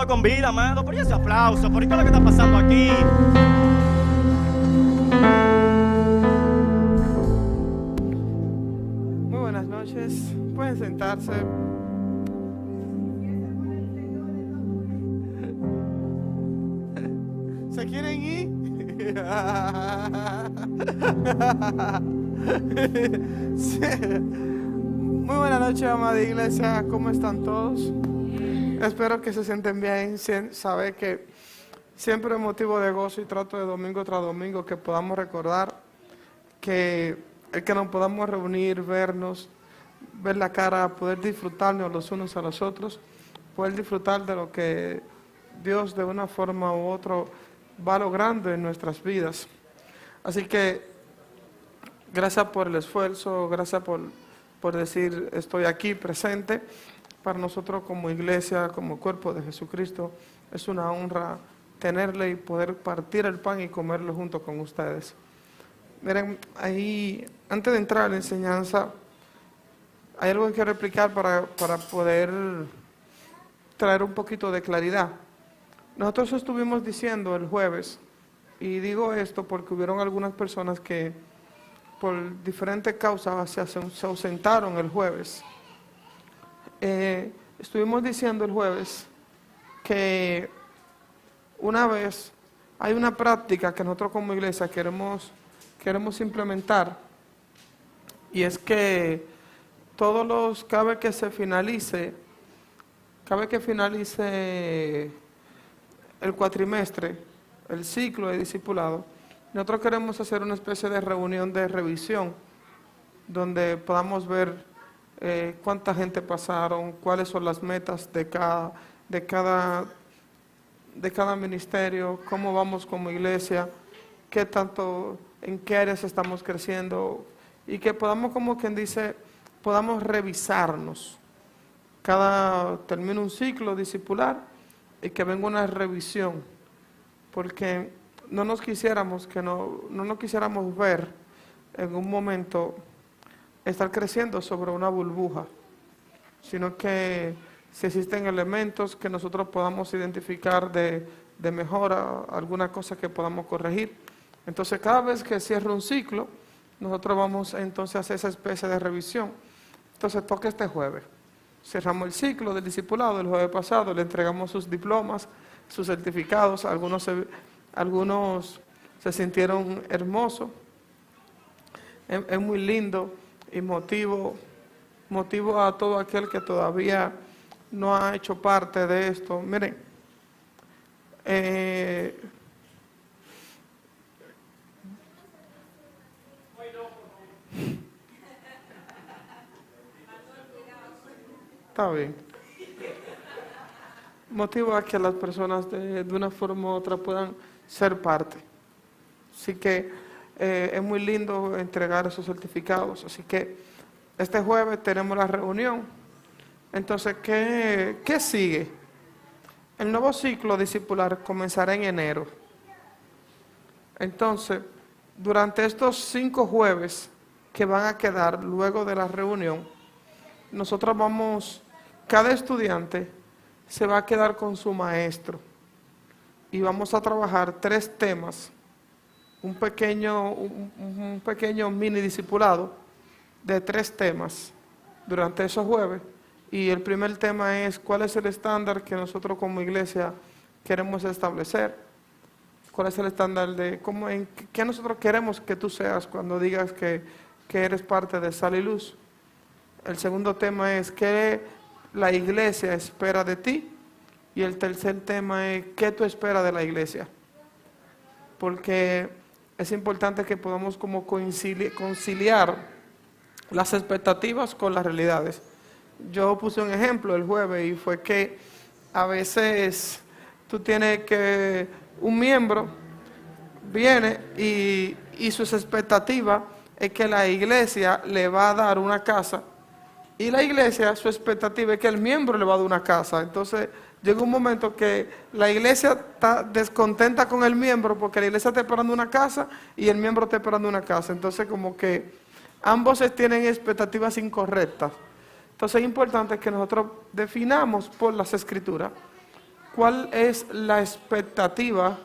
todo con vida, amado. Por ese aplauso, por todo lo que está pasando aquí. Muy buenas noches. Pueden sentarse. ¿Se quieren ir? Sí. Muy buenas noches, amada iglesia. ¿Cómo están todos? Espero que se sienten bien. Saber que siempre es motivo de gozo y trato de domingo tras domingo que podamos recordar que el que nos podamos reunir, vernos, ver la cara, poder disfrutarnos los unos a los otros, poder disfrutar de lo que Dios de una forma u otra va logrando en nuestras vidas. Así que gracias por el esfuerzo, gracias por decir estoy aquí presente. Para nosotros como iglesia, como cuerpo de Jesucristo, es una honra tenerle y poder partir el pan y comerlo junto con ustedes. Miren, ahí, antes de entrar a la enseñanza, hay algo que quiero explicar para poder traer un poquito de claridad. Nosotros estuvimos diciendo el jueves, y digo esto porque hubieron algunas personas que por diferentes causas se ausentaron el jueves. Estuvimos diciendo el jueves que una vez hay una práctica que nosotros como iglesia queremos implementar, y es que cada vez que finalice el cuatrimestre, el ciclo de discipulado, nosotros queremos hacer una especie de reunión de revisión, donde podamos ver cuánta gente pasaron, cuáles son las metas de cada ministerio, cómo vamos como iglesia, en qué áreas estamos creciendo, y que podamos, como quien dice, podamos revisarnos. Termina un ciclo discipular y que venga una revisión, porque no nos quisiéramos ver en un momento estar creciendo sobre una burbuja, sino que si existen elementos que nosotros podamos identificar de mejora, alguna cosa que podamos corregir. Entonces, cada vez que cierre un ciclo, nosotros vamos entonces a hacer esa especie de revisión. Entonces, toca este jueves. Cerramos el ciclo del discipulado del jueves pasado, le entregamos sus diplomas, sus certificados, algunos se sintieron hermosos. Es muy lindo y motivo a todo aquel que todavía no ha hecho parte de esto. Miren, está bien. Motivo a que las personas de una forma u otra puedan ser parte. Así que es muy lindo entregar esos certificados. Así que este jueves tenemos la reunión. Entonces, ¿qué sigue? El nuevo ciclo discipular comenzará en enero. Entonces, durante estos 5 jueves que van a quedar luego de la reunión, cada estudiante se va a quedar con su maestro y vamos a trabajar 3 temas, un pequeño mini discipulado de 3 temas durante esos jueves. Y el primer tema es cuál es el estándar que nosotros como iglesia queremos establecer, cuál es el estándar de qué nosotros queremos que tú seas cuando digas que eres parte de Sal y Luz. El segundo tema es qué la iglesia espera de ti, y el tercer tema es qué tú esperas de la iglesia, porque es importante que podamos como conciliar las expectativas con las realidades. Yo puse un ejemplo el jueves y fue que a veces tú tienes que un miembro viene y sus expectativas es que la iglesia le va a dar una casa, y la iglesia, su expectativa es que el miembro le va a dar una casa. Entonces llega un momento que la iglesia está descontenta con el miembro porque la iglesia está esperando una casa y el miembro está esperando una casa. Entonces como que ambos tienen expectativas incorrectas. Entonces es importante que nosotros definamos por las escrituras cuál es la expectativa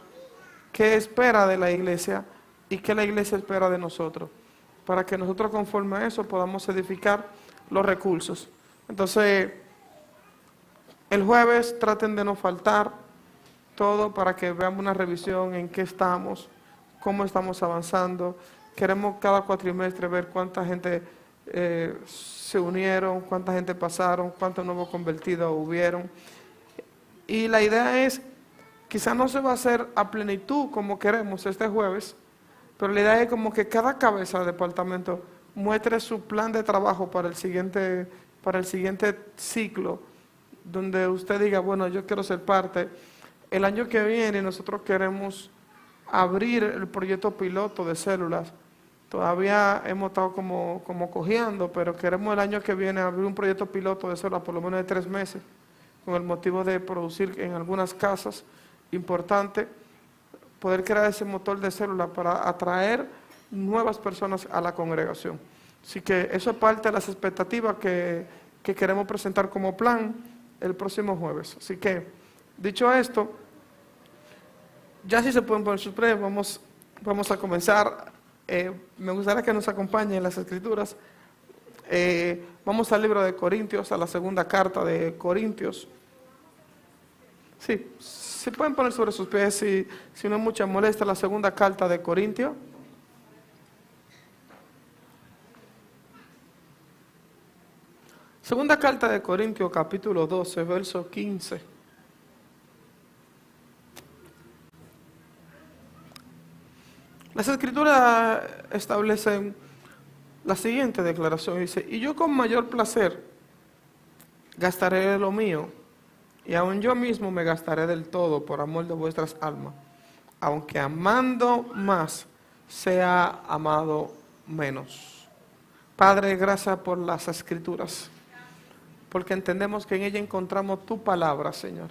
que espera de la iglesia y qué la iglesia espera de nosotros, para que nosotros conforme a eso podamos edificar los recursos. Entonces, el jueves traten de no faltar todo para que veamos una revisión en qué estamos, cómo estamos avanzando. Queremos cada cuatrimestre ver cuánta gente se unieron, cuánta gente pasaron, cuántos nuevos convertidos hubieron. Y la idea es, quizás no se va a hacer a plenitud como queremos este jueves, pero la idea es como que cada cabeza de departamento muestre su plan de trabajo para el siguiente ciclo, donde usted diga, bueno, yo quiero ser parte. El año que viene nosotros queremos abrir el proyecto piloto de células. Todavía hemos estado como cojeando, pero queremos el año que viene abrir un proyecto piloto de células por lo menos de 3 meses, con el motivo de producir en algunas casas, importante, poder crear ese motor de células para atraer nuevas personas a la congregación. Así que eso es parte de las expectativas que queremos presentar como plan el próximo jueves. Así que, dicho esto, ya si se pueden poner sus pies, vamos a comenzar. Me gustaría que nos acompañen las escrituras. Vamos al libro de Corintios, a la segunda carta de Corintios. Sí, se pueden poner sobre sus pies si no es mucha molestia, la segunda carta de Corintios. Segunda carta de Corintios, capítulo 12, verso 15. Las escrituras establecen la siguiente declaración. Dice, y yo con mayor placer gastaré de lo mío, y aun yo mismo me gastaré del todo por amor de vuestras almas, aunque amando más sea amado menos. Padre, gracias por las escrituras, porque entendemos que en ella encontramos tu palabra, Señor.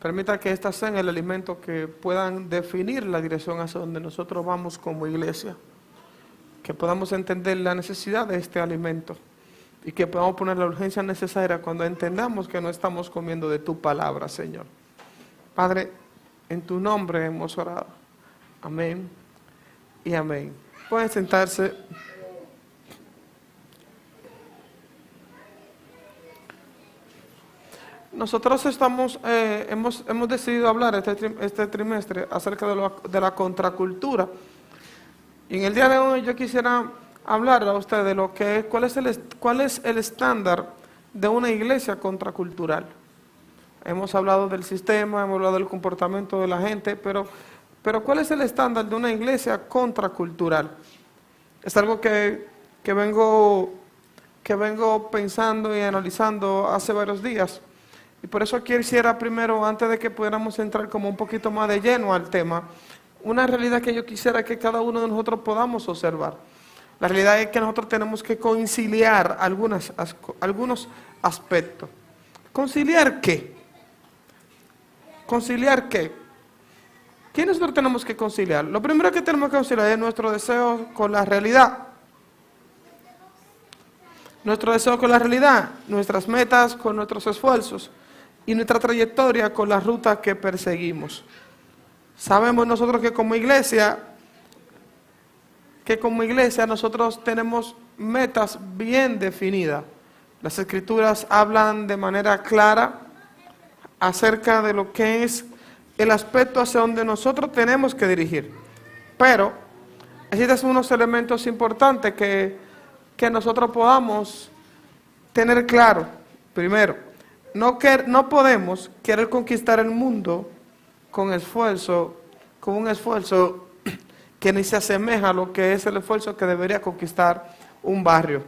Permita que estas sean el alimento que puedan definir la dirección hacia donde nosotros vamos como iglesia. Que podamos entender la necesidad de este alimento y que podamos poner la urgencia necesaria cuando entendamos que no estamos comiendo de tu palabra, Señor. Padre, en tu nombre hemos orado. Amén y amén. Pueden sentarse. Nosotros hemos decidido hablar este trimestre acerca de la contracultura. Y en el día de hoy yo quisiera hablar a usted de lo que es, cuál es el estándar de una iglesia contracultural. Hemos hablado del sistema, hemos hablado del comportamiento de la gente, pero ¿cuál es el estándar de una iglesia contracultural? Es algo que vengo pensando y analizando hace varios días. Y por eso quisiera primero, antes de que pudiéramos entrar como un poquito más de lleno al tema, una realidad que yo quisiera que cada uno de nosotros podamos observar. La realidad es que nosotros tenemos que conciliar algunos aspectos. ¿Conciliar qué? ¿Conciliar qué? ¿Qué nosotros tenemos que conciliar? Lo primero que tenemos que conciliar es nuestro deseo con la realidad. Nuestro deseo con la realidad, nuestras metas con nuestros esfuerzos y nuestra trayectoria con la ruta que perseguimos. Sabemos nosotros que como iglesia nosotros tenemos metas bien definidas. Las escrituras hablan de manera clara acerca de lo que es el aspecto hacia donde nosotros tenemos que dirigir. Pero existen unos elementos importantes que nosotros podamos tener claro. Primero, no podemos querer conquistar el mundo con un esfuerzo que ni se asemeja a lo que es el esfuerzo que debería conquistar un barrio.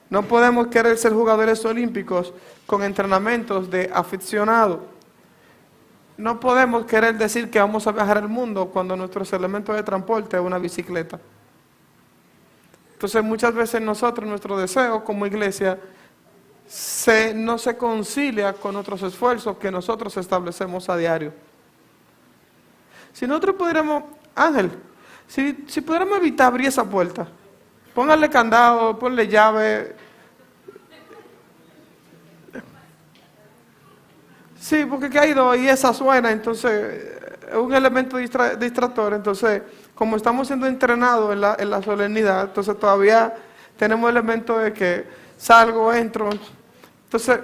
No podemos querer ser jugadores olímpicos con entrenamientos de aficionado. No podemos querer decir que vamos a viajar el mundo cuando nuestros elementos de transporte es una bicicleta. Entonces muchas veces nuestro deseo como iglesia no se concilia con otros esfuerzos que nosotros establecemos a diario. Si nosotros pudiéramos, Ángel, si pudiéramos evitar abrir esa puerta, póngale candado, ponle llave. Sí, porque que hay dos y esa suena, entonces es un elemento distractor. Entonces, como estamos siendo entrenados en la solemnidad, entonces todavía tenemos el elemento de que salgo, entro. Entonces,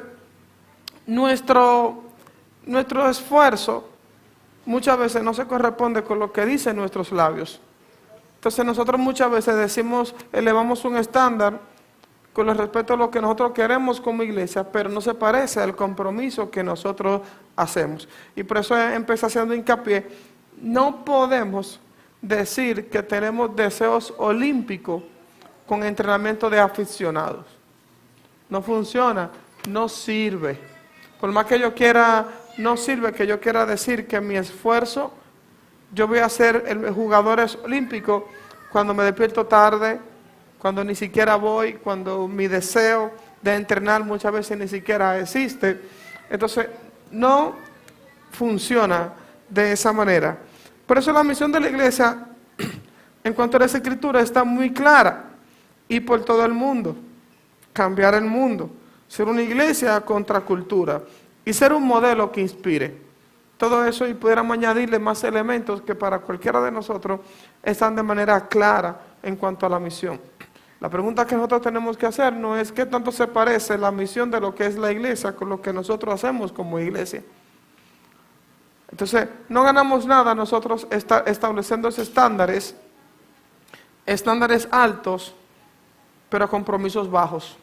nuestro esfuerzo muchas veces no se corresponde con lo que dicen nuestros labios. Entonces nosotros muchas veces decimos, elevamos un estándar con respecto a lo que nosotros queremos como iglesia, pero no se parece al compromiso que nosotros hacemos. Y por eso empecé haciendo hincapié, no podemos decir que tenemos deseos olímpicos con entrenamiento de aficionados. No funciona, no sirve. Por más que yo quiera, no sirve que yo quiera decir que mi esfuerzo, yo voy a ser el jugador olímpico cuando me despierto tarde, cuando ni siquiera voy, cuando mi deseo de entrenar muchas veces ni siquiera existe. Entonces, no funciona de esa manera. Por eso la misión de la iglesia, en cuanto a las escrituras, está muy clara. Y por todo el mundo, cambiar el mundo, ser una iglesia contra cultura y ser un modelo que inspire. Todo eso, y pudiéramos añadirle más elementos que para cualquiera de nosotros están de manera clara en cuanto a la misión. La pregunta que nosotros tenemos que hacer no es qué tanto se parece la misión de lo que es la iglesia con lo que nosotros hacemos como iglesia. Entonces, no ganamos nada nosotros estableciendo esos estándares altos, pero compromisos bajos.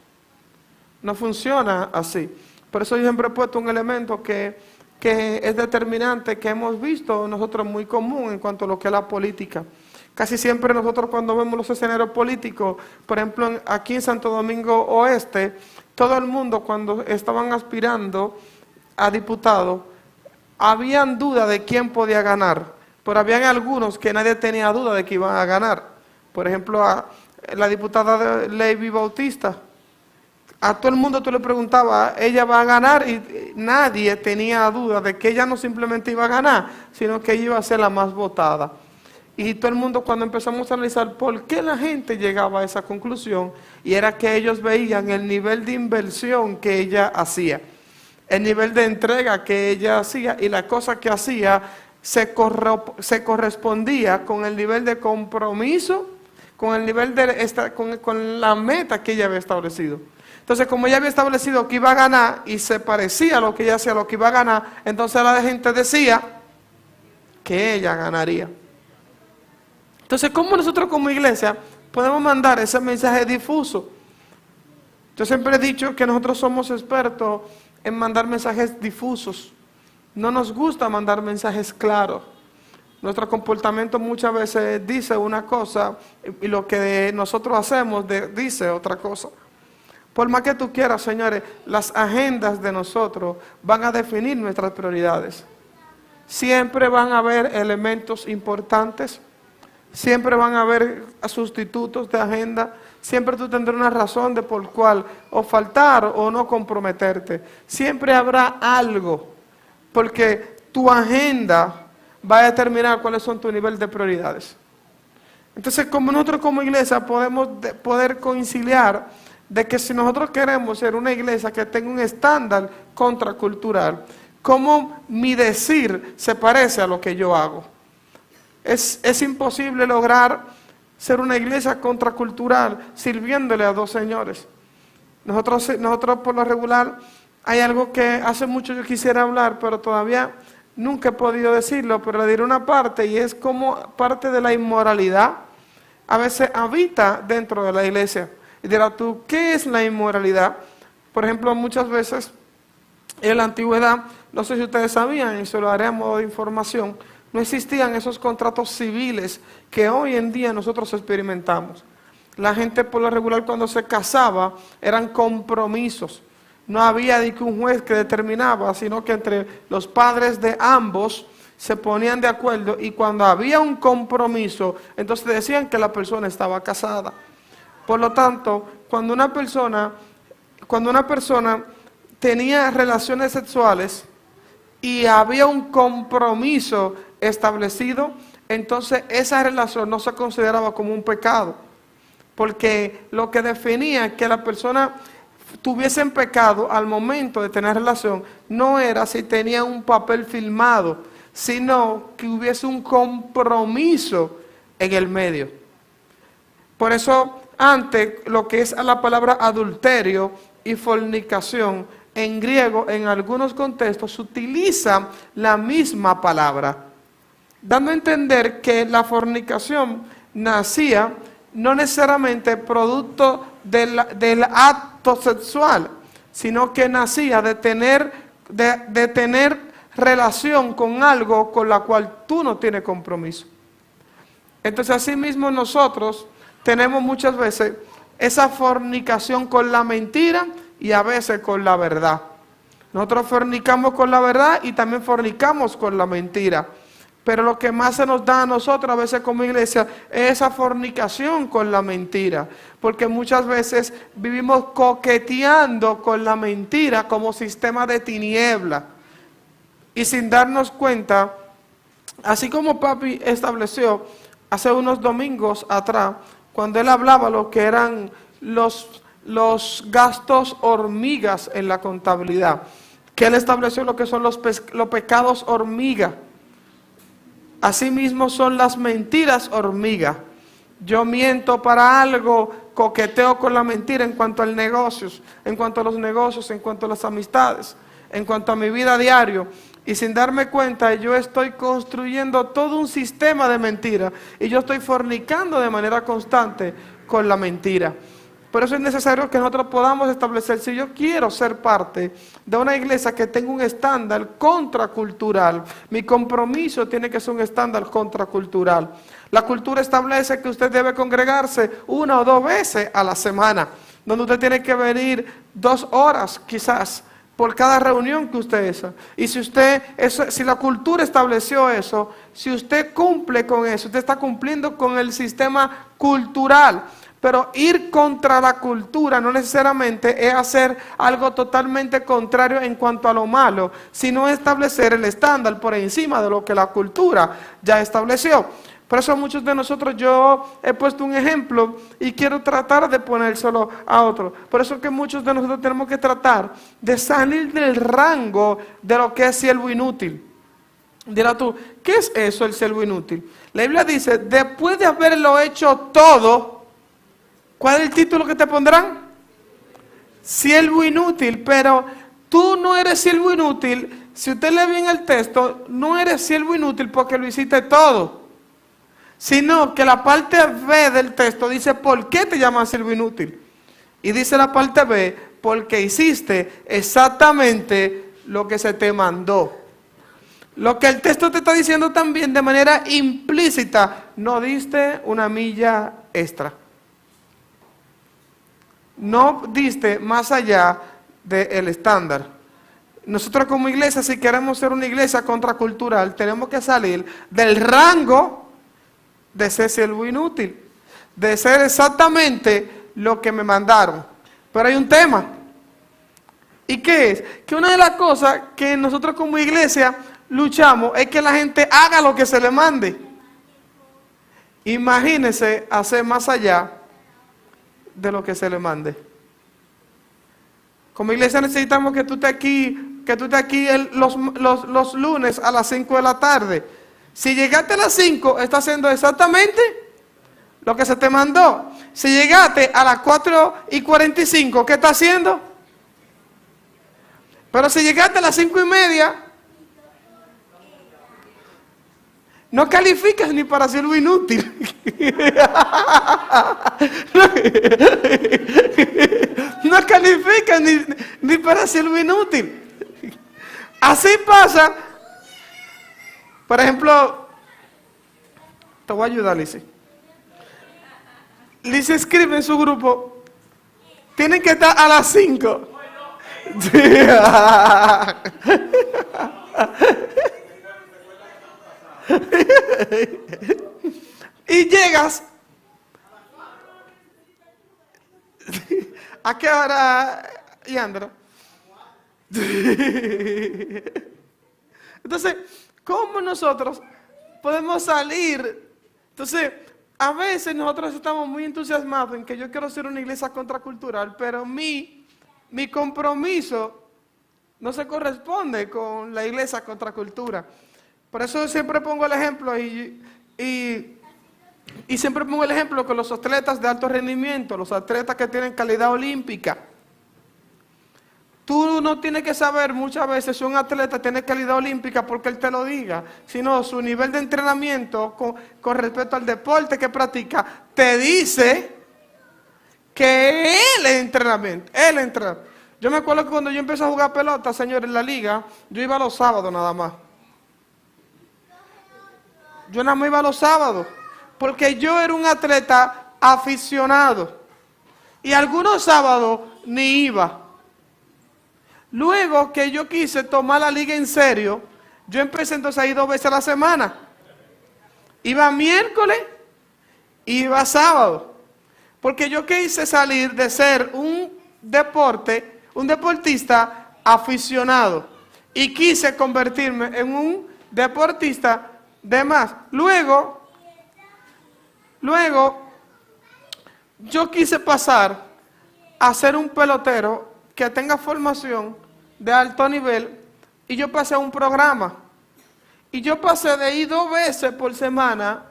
No funciona así. Por eso yo siempre he puesto un elemento que es determinante, que hemos visto nosotros muy común en cuanto a lo que es la política. Casi siempre nosotros cuando vemos los escenarios políticos, por ejemplo aquí en Santo Domingo Oeste, todo el mundo cuando estaban aspirando a diputado, habían duda de quién podía ganar, pero habían algunos que nadie tenía duda de que iban a ganar. Por ejemplo, a la diputada Leyvi Bautista, a todo el mundo tú le preguntabas, ella va a ganar, y nadie tenía duda de que ella no simplemente iba a ganar, sino que ella iba a ser la más votada. Y todo el mundo, cuando empezamos a analizar por qué la gente llegaba a esa conclusión, y era que ellos veían el nivel de inversión que ella hacía, el nivel de entrega que ella hacía, y la cosa que hacía se correspondía con el nivel de compromiso, con el nivel con la meta que ella había establecido. Entonces, como ella había establecido que iba a ganar y se parecía a lo que ella hacía, a lo que iba a ganar, entonces la gente decía que ella ganaría. Entonces, ¿cómo nosotros como iglesia podemos mandar ese mensaje difuso? Yo siempre he dicho que nosotros somos expertos en mandar mensajes difusos. No nos gusta mandar mensajes claros. Nuestro comportamiento muchas veces dice una cosa y lo que nosotros hacemos dice otra cosa. Por más que tú quieras, señores, las agendas de nosotros van a definir nuestras prioridades. Siempre van a haber elementos importantes, siempre van a haber sustitutos de agenda, siempre tú tendrás una razón de por cual o faltar o no comprometerte. Siempre habrá algo, porque tu agenda va a determinar cuáles son tu nivel de prioridades. Entonces, como nosotros como iglesia podemos poder conciliar de que si nosotros queremos ser una iglesia que tenga un estándar contracultural, ¿cómo mi decir se parece a lo que yo hago? Es imposible lograr ser una iglesia contracultural sirviéndole a dos señores. Nosotros por lo regular, hay algo que hace mucho yo quisiera hablar, pero todavía nunca he podido decirlo, pero le diré una parte, y es como parte de la inmoralidad a veces habita dentro de la iglesia. Y dirás tú, ¿qué es la inmoralidad? Por ejemplo, muchas veces en la antigüedad, no sé si ustedes sabían, y se lo haré a modo de información, no existían esos contratos civiles que hoy en día nosotros experimentamos. La gente por lo regular cuando se casaba eran compromisos. No había de que un juez que determinaba, sino que entre los padres de ambos se ponían de acuerdo, y cuando había un compromiso, entonces decían que la persona estaba casada. Por lo tanto, cuando una persona tenía relaciones sexuales y había un compromiso establecido, entonces esa relación no se consideraba como un pecado, porque lo que definía que la persona tuviesen pecado al momento de tener relación, no era si tenían un papel filmado, sino que hubiese un compromiso en el medio. Por eso, antes, lo que es la palabra adulterio y fornicación, en griego, en algunos contextos, se utiliza la misma palabra, dando a entender que la fornicación nacía no necesariamente producto del acto sexual, sino que nacía de tener relación con algo con la cual tú no tienes compromiso. Entonces, así mismo nosotros tenemos muchas veces esa fornicación con la mentira y a veces con la verdad. Nosotros fornicamos con la verdad y también fornicamos con la mentira. Pero lo que más se nos da a nosotros a veces como iglesia es esa fornicación con la mentira. Porque muchas veces vivimos coqueteando con la mentira como sistema de tiniebla. Y sin darnos cuenta, así como papi estableció hace unos domingos atrás, cuando él hablaba lo que eran los gastos hormigas en la contabilidad, que él estableció lo que son los pecados hormiga. Asimismo son las mentiras hormiga. Yo miento para algo, coqueteo con la mentira en cuanto al negocios, en cuanto a los negocios, en cuanto a las amistades, en cuanto a mi vida diario. Y sin darme cuenta, yo estoy construyendo todo un sistema de mentira. Y yo estoy fornicando de manera constante con la mentira. Por eso es necesario que nosotros podamos establecer, si yo quiero ser parte de una iglesia que tenga un estándar contracultural, mi compromiso tiene que ser un estándar contracultural. La cultura establece que usted debe congregarse 1 o 2 veces a la semana, donde usted tiene que venir 2 horas quizás por cada reunión que usted hace. Y si la cultura estableció eso, si usted cumple con eso, usted está cumpliendo con el sistema cultural. Pero ir contra la cultura no necesariamente es hacer algo totalmente contrario en cuanto a lo malo, sino establecer el estándar por encima de lo que la cultura ya estableció. Por eso muchos de nosotros, yo he puesto un ejemplo y quiero tratar de ponérselo a otro. Por eso que muchos de nosotros tenemos que tratar de salir del rango de lo que es siervo inútil. Dirás tú, ¿qué es eso el siervo inútil? La Biblia dice, después de haberlo hecho todo, ¿cuál es el título que te pondrán? Siervo inútil, pero tú no eres siervo inútil. Si usted lee bien el texto, no eres siervo inútil porque lo hiciste todo. Sino que la parte B del texto dice, ¿por qué te llaman siervo inútil? Y dice la parte B, porque hiciste exactamente lo que se te mandó. Lo que el texto te está diciendo también de manera implícita, no diste una milla extra. No diste más allá del estándar. Nosotros como iglesia, si queremos ser una iglesia contracultural, tenemos que salir del rango de ser siervo inútil, de ser exactamente lo que me mandaron. Pero hay un tema. ¿Y qué es? Que una de las cosas que nosotros como iglesia luchamos es que la gente haga lo que se le mande. Imagínense hacer más allá de lo que se le mande. Como iglesia necesitamos que tú estés aquí, los lunes a las 5 de la tarde. Si llegaste a las 5, estás haciendo exactamente lo que se te mandó. Si llegaste a las 4:45, ¿qué estás haciendo? Pero si llegaste a las 5:30, no calificas ni para siervo inútil. No calificas ni para siervo inútil. Así pasa. Por ejemplo, te voy a ayudar, Lice. Lice escribe en su grupo, tienen que estar a las 5. Y llegas. ¿A qué hora, Yandra? Entonces, ¿cómo nosotros podemos salir? Entonces, a veces nosotros estamos muy entusiasmados en que yo quiero ser una iglesia contracultural, pero mi mi compromiso no se corresponde con la iglesia contracultura. Por eso siempre pongo el ejemplo y siempre pongo el ejemplo con los atletas de alto rendimiento, los atletas que tienen calidad olímpica. Tú no tienes que saber muchas veces si un atleta tiene calidad olímpica porque él te lo diga, sino su nivel de entrenamiento con respecto al deporte que practica, te dice que él es entrenamiento, él entrena. Yo me acuerdo que cuando yo empecé a jugar pelota, señores, en la liga, yo iba los sábados nada más. Yo nada más iba los sábados, porque yo era un atleta aficionado. Y algunos sábados ni iba. Luego que yo quise tomar la liga en serio, yo empecé entonces a ir 2 veces a la semana. Iba miércoles, iba sábado. Porque yo quise salir de ser un deportista aficionado. Y quise convertirme en un deportista de más. Luego, yo quise pasar a ser un pelotero que tenga formación de alto nivel, y yo pasé a un programa. Y yo pasé de ir 2 veces por semana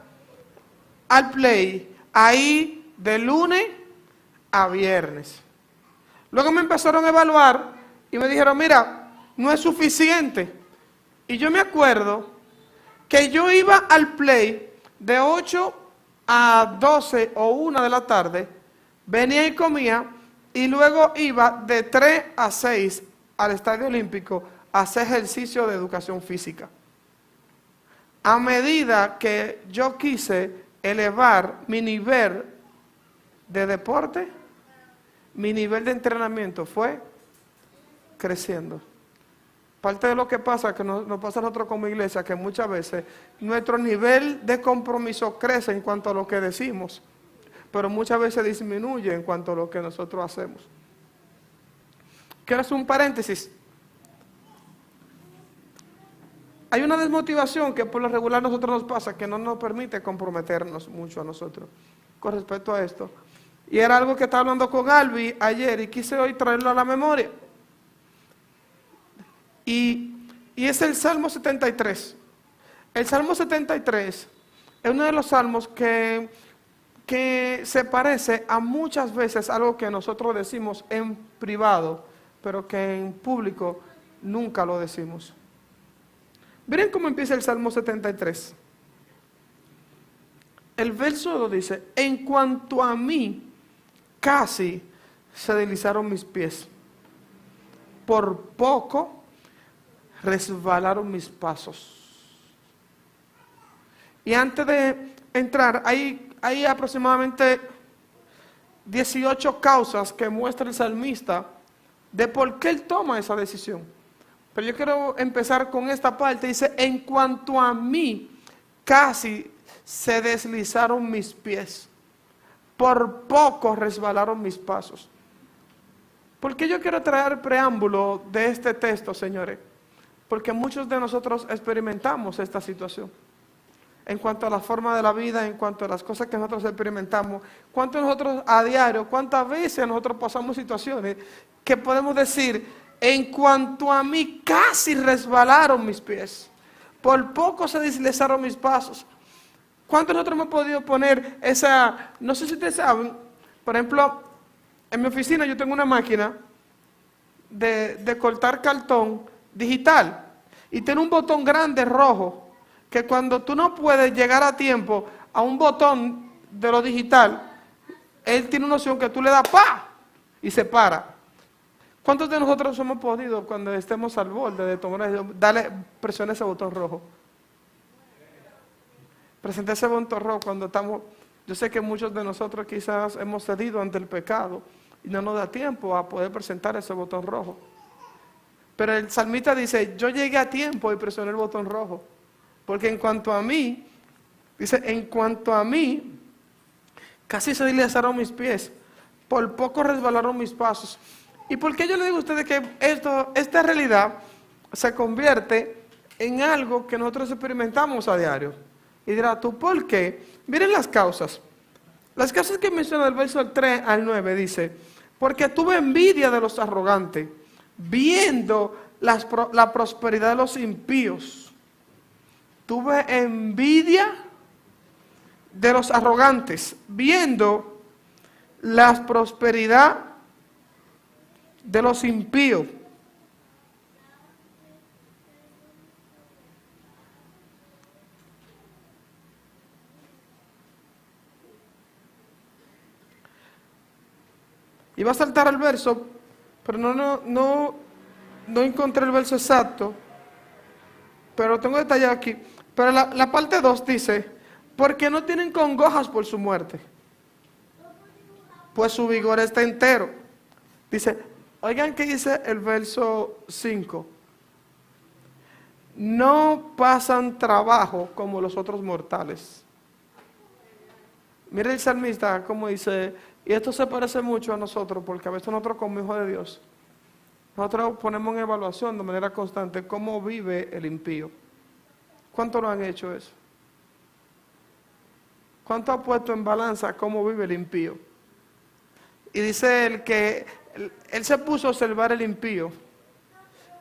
al play, ahí de lunes a viernes. Luego me empezaron a evaluar y me dijeron, mira, no es suficiente. Y yo me acuerdo que yo iba al play de 8 a 12 o 1 de la tarde, venía y comía, y luego iba de 3 a 6 al Estadio Olímpico a hacer ejercicio de educación física. A medida que yo quise elevar mi nivel de deporte, mi nivel de entrenamiento fue creciendo. Parte de lo que pasa, que nos pasa a nosotros como iglesia, que muchas veces nuestro nivel de compromiso crece en cuanto a lo que decimos, pero muchas veces disminuye en cuanto a lo que nosotros hacemos. Quiero hacer un paréntesis. Hay una desmotivación que por lo regular a nosotros nos pasa, que no nos permite comprometernos mucho a nosotros con respecto a esto. Y era algo que estaba hablando con Albi ayer y quise hoy traerlo a la memoria. Y es el Salmo 73. El Salmo 73 es uno de los salmos que se parece a muchas veces algo que nosotros decimos en privado, pero que en público nunca lo decimos. Miren cómo empieza el Salmo 73. El verso 2 dice, en cuanto a mí, casi se deslizaron mis pies. Por poco resbalaron mis pasos. Y antes de entrar, hay aproximadamente 18 causas que muestra el salmista de por qué él toma esa decisión. Pero yo quiero empezar con esta parte. Dice, en cuanto a mí, casi se deslizaron mis pies. Por poco resbalaron mis pasos. ¿Por qué yo quiero traer preámbulo de este texto, señores? Porque muchos de nosotros experimentamos esta situación. En cuanto a la forma de la vida, en cuanto a las cosas que nosotros experimentamos, cuánto nosotros a diario, cuántas veces nosotros pasamos situaciones que podemos decir, en cuanto a mí, casi resbalaron mis pies, por poco se deslizaron mis pasos. ¿Cuántos nosotros hemos podido poner esa, no sé si ustedes saben, por ejemplo, en mi oficina yo tengo una máquina de cortar cartón digital y tiene un botón grande rojo, que cuando tú no puedes llegar a tiempo a un botón de lo digital, él tiene una opción que tú le das ¡pa! Y se para. ¿Cuántos de nosotros hemos podido, cuando estemos al borde de tomar, darle presión a ese botón rojo? Presenta ese botón rojo cuando estamos. Yo sé que muchos de nosotros quizás hemos cedido ante el pecado y no nos da tiempo a poder presentar ese botón rojo. Pero el salmista dice, yo llegué a tiempo y presioné el botón rojo. Porque en cuanto a mí, dice, en cuanto a mí, casi se deslizaron mis pies, por poco resbalaron mis pasos. ¿Y por qué yo le digo a ustedes que esta realidad se convierte en algo que nosotros experimentamos a diario? Y dirá, ¿tú por qué? Miren las causas. Las causas que menciona el verso 3 al 9 dice, Porque tuve envidia de los arrogantes, viendo la prosperidad de los impíos. Tuve envidia de los arrogantes, viendo la prosperidad de los impíos. Iba a saltar al verso, pero no encontré el verso exacto, pero lo tengo detallado aquí. Pero la parte 2 dice, porque no tienen congojas por su muerte, pues su vigor está entero. Dice, oigan qué dice el verso 5. No pasan trabajo como los otros mortales. Mira el salmista como dice, y esto se parece mucho a nosotros, porque a veces nosotros como hijos de Dios, nosotros ponemos en evaluación de manera constante cómo vive el impío. ¿Cuánto lo han hecho eso? ¿Cuánto ha puesto en balanza cómo vive el impío? Y dice él que él se puso a observar el impío,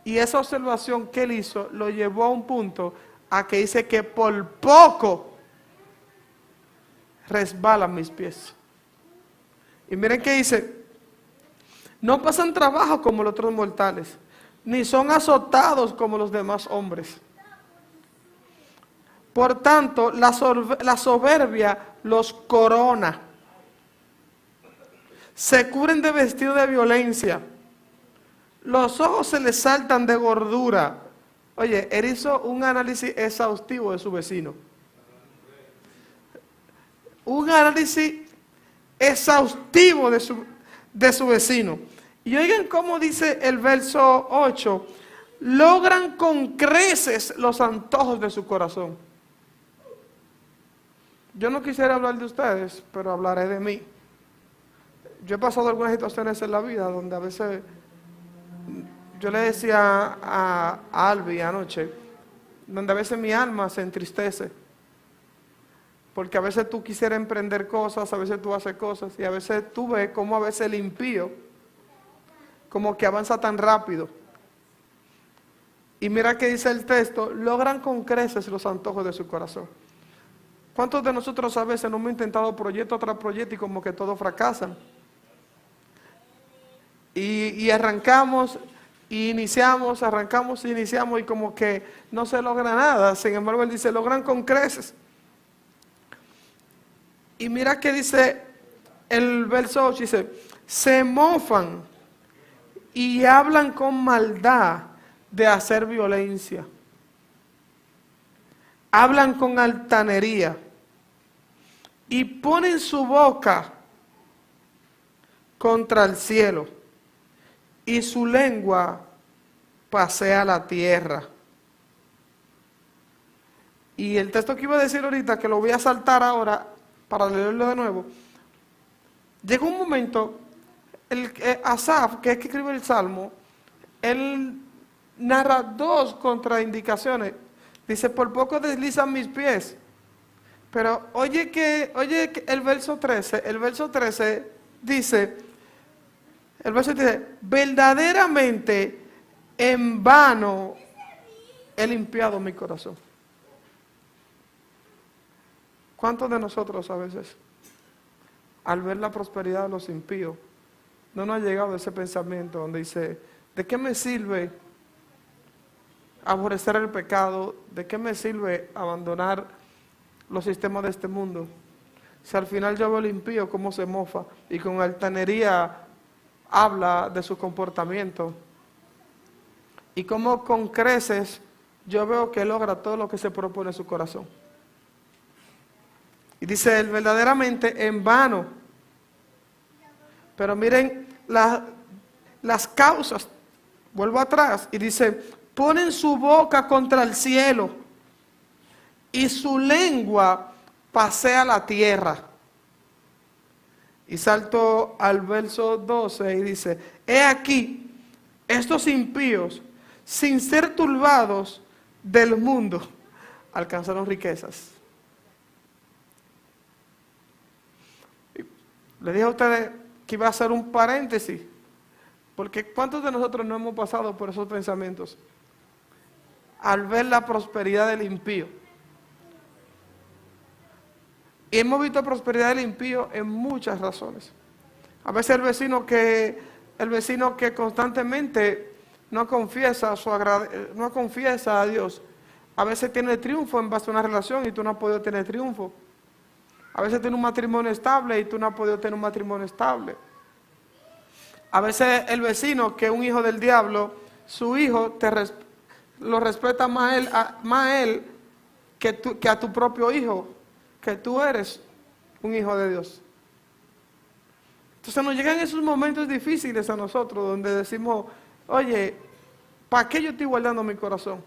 y esa observación que él hizo lo llevó a un punto a que dice que por poco resbalan mis pies. Y miren qué dice, no pasan trabajo como los otros mortales, ni son azotados como los demás hombres. Por tanto, la soberbia los corona. Se cubren de vestido de violencia. Los ojos se les saltan de gordura. Oye, él hizo un análisis exhaustivo de su vecino. Un análisis exhaustivo de su vecino. Y oigan cómo dice el verso 8. Logran con creces los antojos de su corazón. Yo no quisiera hablar de ustedes, pero hablaré de mí. Yo he pasado algunas situaciones en la vida donde a veces yo le decía a Albi anoche, donde a veces mi alma se entristece. Porque a veces tú quisieras emprender cosas, a veces tú haces cosas, y a veces tú ves cómo a veces el impío, como que avanza tan rápido. Y mira que dice el texto, logran con creces los antojos de su corazón. ¿Cuántos de nosotros a veces no hemos intentado proyecto tras proyecto y como que todos fracasan? Y arrancamos, y iniciamos, arrancamos y iniciamos y como que no se logra nada. Sin embargo, él dice, logran con creces. Y mira que dice el verso 8, dice, se mofan y hablan con maldad de hacer violencia. Hablan con altanería y ponen su boca contra el cielo y su lengua pasea la tierra. Y el texto que iba a decir ahorita, que lo voy a saltar ahora para leerlo de nuevo, llegó un momento, Asaf, que es que escribe el Salmo, él narra dos contraindicaciones. Dice, por poco deslizan mis pies. Pero oye que el verso 13 dice, verdaderamente en vano he limpiado mi corazón. ¿Cuántos de nosotros a veces, al ver la prosperidad de los impíos, no nos ha llegado ese pensamiento donde dice, ¿de qué me sirve aborrecer el pecado? ¿De qué me sirve abandonar los sistemas de este mundo? Si al final yo veo al impío cómo se mofa y con altanería habla de su comportamiento, y cómo con creces yo veo que logra todo lo que se propone en su corazón. Y dice él, verdaderamente en vano. Pero miren las causas. Vuelvo atrás y dice, ponen su boca contra el cielo y su lengua pasea la tierra. Y salto al verso 12 y dice, he aquí, estos impíos, sin ser turbados del mundo, alcanzaron riquezas. Le dije a ustedes aquí va a ser un paréntesis, porque ¿cuántos de nosotros no hemos pasado por esos pensamientos? Al ver la prosperidad del impío. Y hemos visto prosperidad del impío en muchas razones. A veces el vecino que constantemente no confiesa a Dios, a veces tiene triunfo en base a una relación y tú no has podido tener triunfo. A veces tiene un matrimonio estable y tú no has podido tener un matrimonio estable. A veces el vecino que es un hijo del diablo, su hijo lo respeta más a él que a tu propio hijo, que tú eres un hijo de Dios. Entonces nos llegan esos momentos difíciles a nosotros donde decimos, oye, ¿para qué yo estoy guardando mi corazón?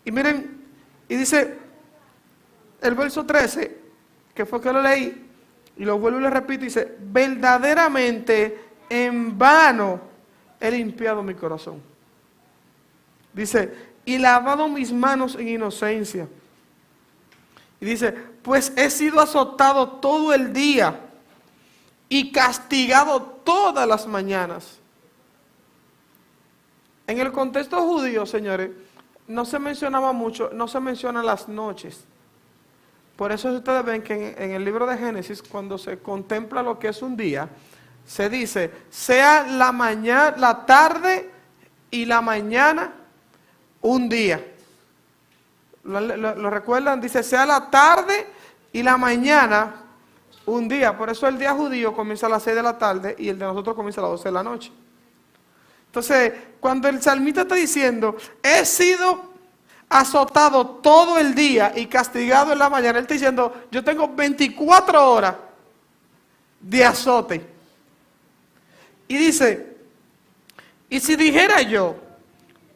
Y miren, y dice el verso 13, que fue que lo leí, y lo vuelvo y lo repito, dice, verdaderamente en vano he limpiado mi corazón. Dice, y lavado mis manos en inocencia. Y dice, pues he sido azotado todo el día y castigado todas las mañanas. En el contexto judío, señores, no se mencionaba mucho, no se mencionan las noches. Por eso ustedes ven que en el libro de Génesis, cuando se contempla lo que es un día, se dice, sea la mañana, la tarde y la mañana un día. ¿Lo recuerdan? Dice, sea la tarde y la mañana un día. Por eso el día judío comienza a las 6 de la tarde y el de nosotros comienza a las 12 de la noche. Entonces, cuando el salmista está diciendo, he sido azotado todo el día y castigado en la mañana, él está diciendo, yo tengo 24 horas de azote. Y dice, y si dijera yo,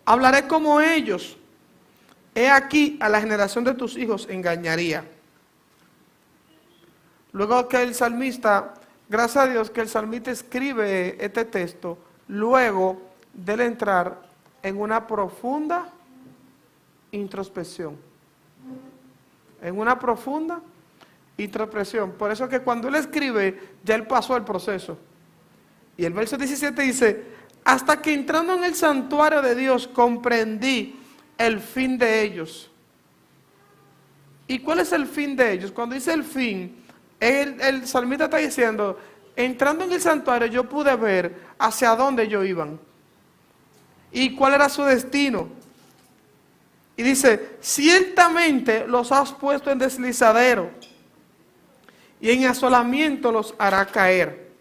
hablaré como ellos, he aquí a la generación de tus hijos engañaría. Luego que el salmista, gracias a Dios que el salmista escribe este texto, luego de él entrar en una profunda introspección. En una profunda introspección. Por eso que cuando él escribe, ya él pasó el proceso. Y el verso 17 dice, hasta que entrando en el santuario de Dios comprendí el fin de ellos. ¿Y cuál es el fin de ellos? Cuando dice el fin, el salmista está diciendo, entrando en el santuario yo pude ver hacia dónde ellos iban y cuál era su destino. Y dice, ciertamente los has puesto en deslizadero y en asolamiento los hará caer.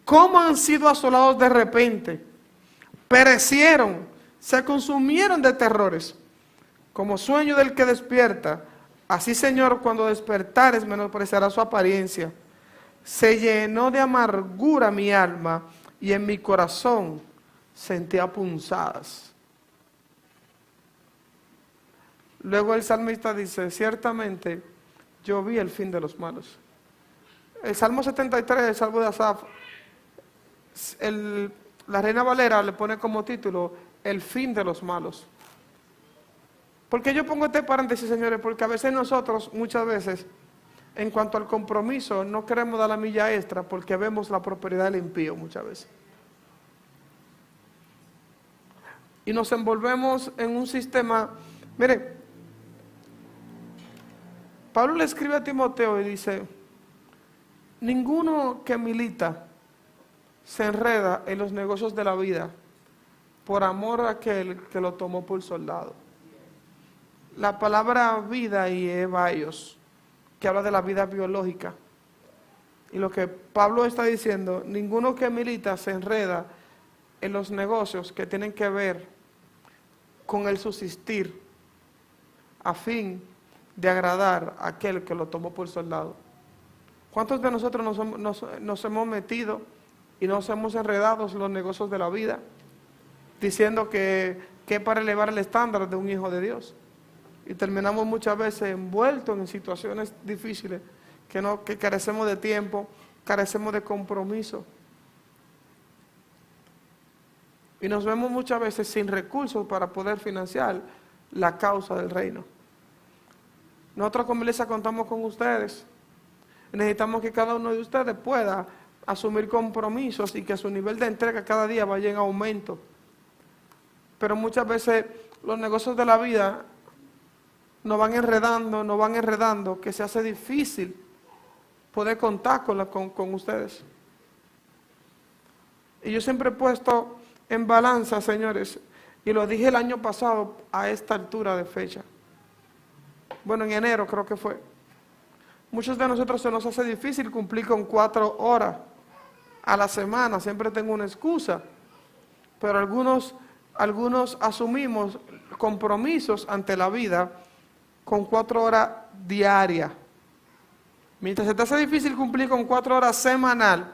¿Cómo han sido asolados de repente? Perecieron, se consumieron de terrores, como sueño del que despierta. Así, Señor, cuando despertares menospreciará su apariencia. Se llenó de amargura mi alma y en mi corazón sentía punzadas. Luego el salmista dice, ciertamente yo vi el fin de los malos. El Salmo 73, el Salmo de Asaf, la Reina Valera le pone como título, el fin de los malos. ¿Por qué yo pongo este paréntesis, señores? Porque a veces nosotros, muchas veces, en cuanto al compromiso, no queremos dar la milla extra porque vemos la prosperidad del impío muchas veces. Y nos envolvemos en un sistema, mire, Pablo le escribe a Timoteo y dice, ninguno que milita se enreda en los negocios de la vida por amor a aquel que lo tomó por soldado. La palabra vida y evaios, que habla de la vida biológica. Y lo que Pablo está diciendo, ninguno que milita se enreda en los negocios que tienen que ver con el subsistir a fin de agradar a aquel que lo tomó por soldado. ¿Cuántos de nosotros nos hemos metido y nos hemos enredado en los negocios de la vida diciendo que es para elevar el estándar de un hijo de Dios? Y terminamos muchas veces envueltos en situaciones difíciles que carecemos de tiempo, carecemos de compromiso. Y nos vemos muchas veces sin recursos para poder financiar la causa del reino. Nosotros como iglesia contamos con ustedes. necesitamos que cada uno de ustedes pueda asumir compromisos y que su nivel de entrega cada día vaya en aumento. Pero muchas veces los negocios de la vida nos van enredando, que se hace difícil poder contar con ustedes. Y yo siempre he puesto en balanza, señores, y lo dije el año pasado a esta altura de fecha. Bueno, en enero creo que fue. Muchos de nosotros se nos hace difícil cumplir con 4 horas a la semana. Siempre tengo una excusa. Pero algunos asumimos compromisos ante la vida con 4 horas diarias. Mientras se te hace difícil cumplir con 4 horas semanal,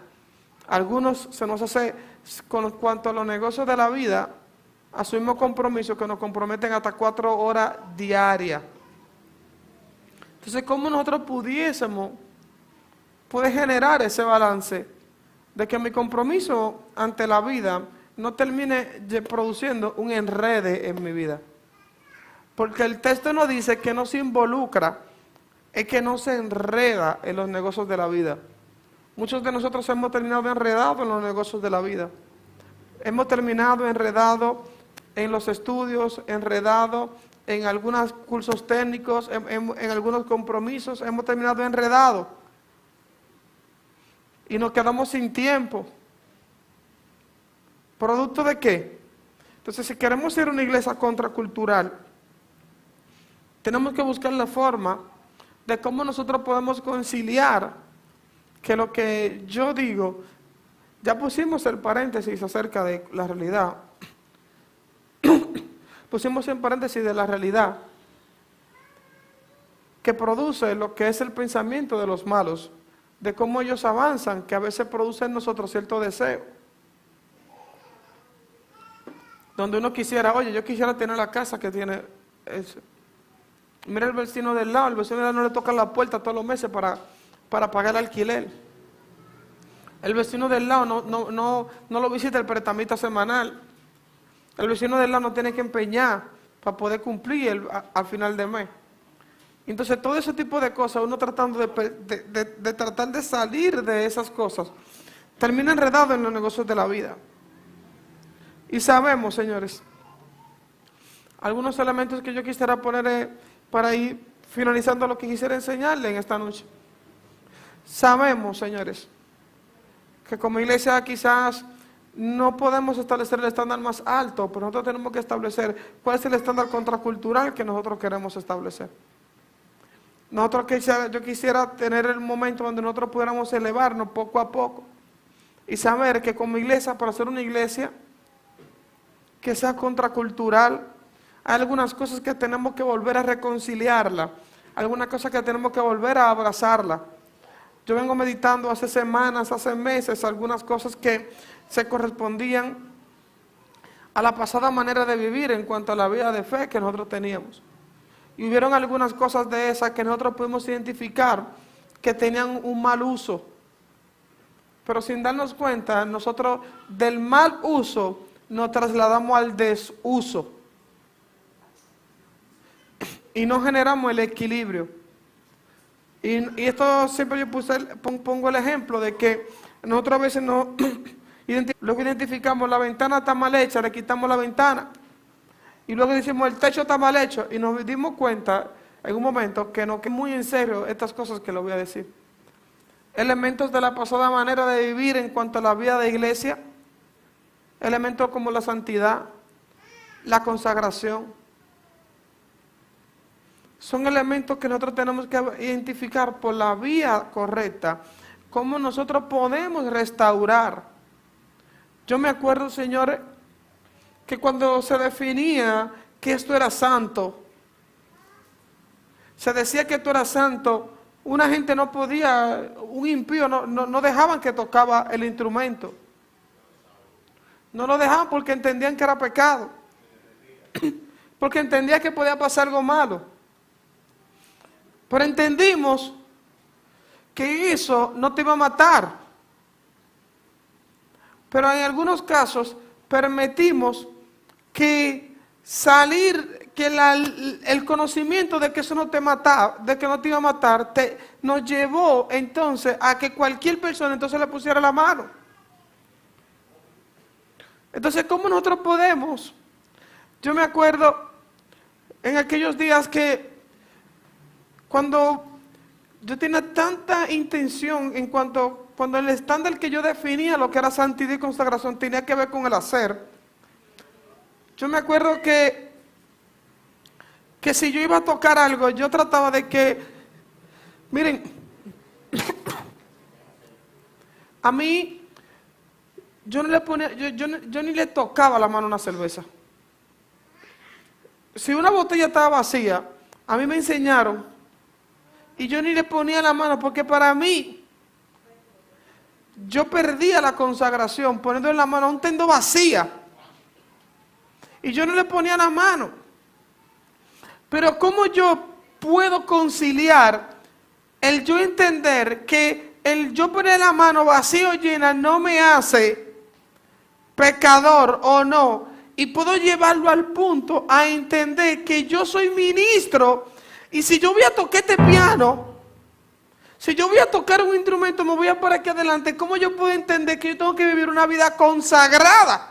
algunos se nos hace, con cuanto a los negocios de la vida, asumimos compromisos que nos comprometen hasta 4 horas diarias. Entonces, ¿cómo nosotros pudiésemos poder generar ese balance de que mi compromiso ante la vida no termine produciendo un enrede en mi vida? Porque el texto nos dice que no se involucra, es que no se enreda en los negocios de la vida. Muchos de nosotros hemos terminado enredados en los negocios de la vida. Hemos terminado enredados en los estudios, enredados en algunos cursos técnicos, en algunos compromisos, hemos terminado enredados. Y nos quedamos sin tiempo. ¿Producto de qué? Entonces, si queremos ser una iglesia contracultural, tenemos que buscar la forma de cómo nosotros podemos conciliar que lo que yo digo, ya pusimos el paréntesis acerca de la realidad, pusimos en paréntesis de la realidad que produce lo que es el pensamiento de los malos, de cómo ellos avanzan, que a veces produce en nosotros cierto deseo. Donde uno quisiera, oye, yo quisiera tener la casa que tiene eso. Mira el vecino del lado no le toca la puerta todos los meses para pagar el alquiler. El vecino del lado no lo visita el prestamista semanal. El vecino del lado no tiene que empeñar para poder cumplir al final de mes. Entonces, todo ese tipo de cosas, uno tratando de tratar de salir de esas cosas, termina enredado en los negocios de la vida. Y sabemos, señores, algunos elementos que yo quisiera poner para ir finalizando lo que quisiera enseñarle en esta noche. Sabemos, señores, que como iglesia quizás no podemos establecer el estándar más alto, pero nosotros tenemos que establecer cuál es el estándar contracultural que nosotros queremos establecer. Yo quisiera tener el momento donde nosotros pudiéramos elevarnos poco a poco y saber que como iglesia, para ser una iglesia que sea contracultural, hay algunas cosas que tenemos que volver a reconciliarla, algunas cosas que tenemos que volver a abrazarla. Yo vengo meditando hace semanas, hace meses, algunas cosas que se correspondían a la pasada manera de vivir en cuanto a la vida de fe que nosotros teníamos. Y hubieron algunas cosas de esas que nosotros pudimos identificar que tenían un mal uso. Pero sin darnos cuenta, nosotros del mal uso nos trasladamos al desuso. Y no generamos el equilibrio. Y esto siempre yo pongo el ejemplo de que nosotros a veces luego identificamos la ventana está mal hecha, le quitamos la ventana. Y luego decimos el techo está mal hecho. Y nos dimos cuenta en un momento que no, que muy en serio estas cosas que le voy a decir. Elementos de la pasada manera de vivir en cuanto a la vida de iglesia. Elementos como la santidad, la consagración. Son elementos que nosotros tenemos que identificar por la vía correcta. Cómo nosotros podemos restaurar. Yo me acuerdo, señores, que cuando se definía que esto era santo, se decía que esto era santo, una gente no podía, un impío no dejaban que tocaba el instrumento. No lo dejaban porque entendían que era pecado. Porque entendían que podía pasar algo malo. Pero entendimos que eso no te iba a matar. Pero en algunos casos permitimos que el conocimiento de que eso no te mataba, de que no te iba a matar, nos llevó entonces a que cualquier persona entonces le pusiera la mano. Entonces, ¿cómo nosotros podemos? Yo me acuerdo en aquellos días que cuando yo tenía tanta intención cuando el estándar que yo definía lo que era santidad y consagración tenía que ver con el hacer. Yo me acuerdo que si yo iba a tocar algo, yo trataba de que, miren, a mí, yo no le ponía, yo ni le tocaba la mano a una cerveza. Si una botella estaba vacía, a mí me enseñaron, y yo ni le ponía la mano, porque para mí, yo perdía la consagración poniendo en la mano a un tendo vacía, y yo no le ponía la mano. Pero ¿cómo yo puedo conciliar el yo entender que el yo poner la mano vacía o llena no me hace pecador o no? Y puedo llevarlo al punto a entender que yo soy ministro y si yo voy a tocar este piano, si yo voy a tocar un instrumento, me voy a parar aquí adelante. ¿Cómo yo puedo entender que yo tengo que vivir una vida consagrada?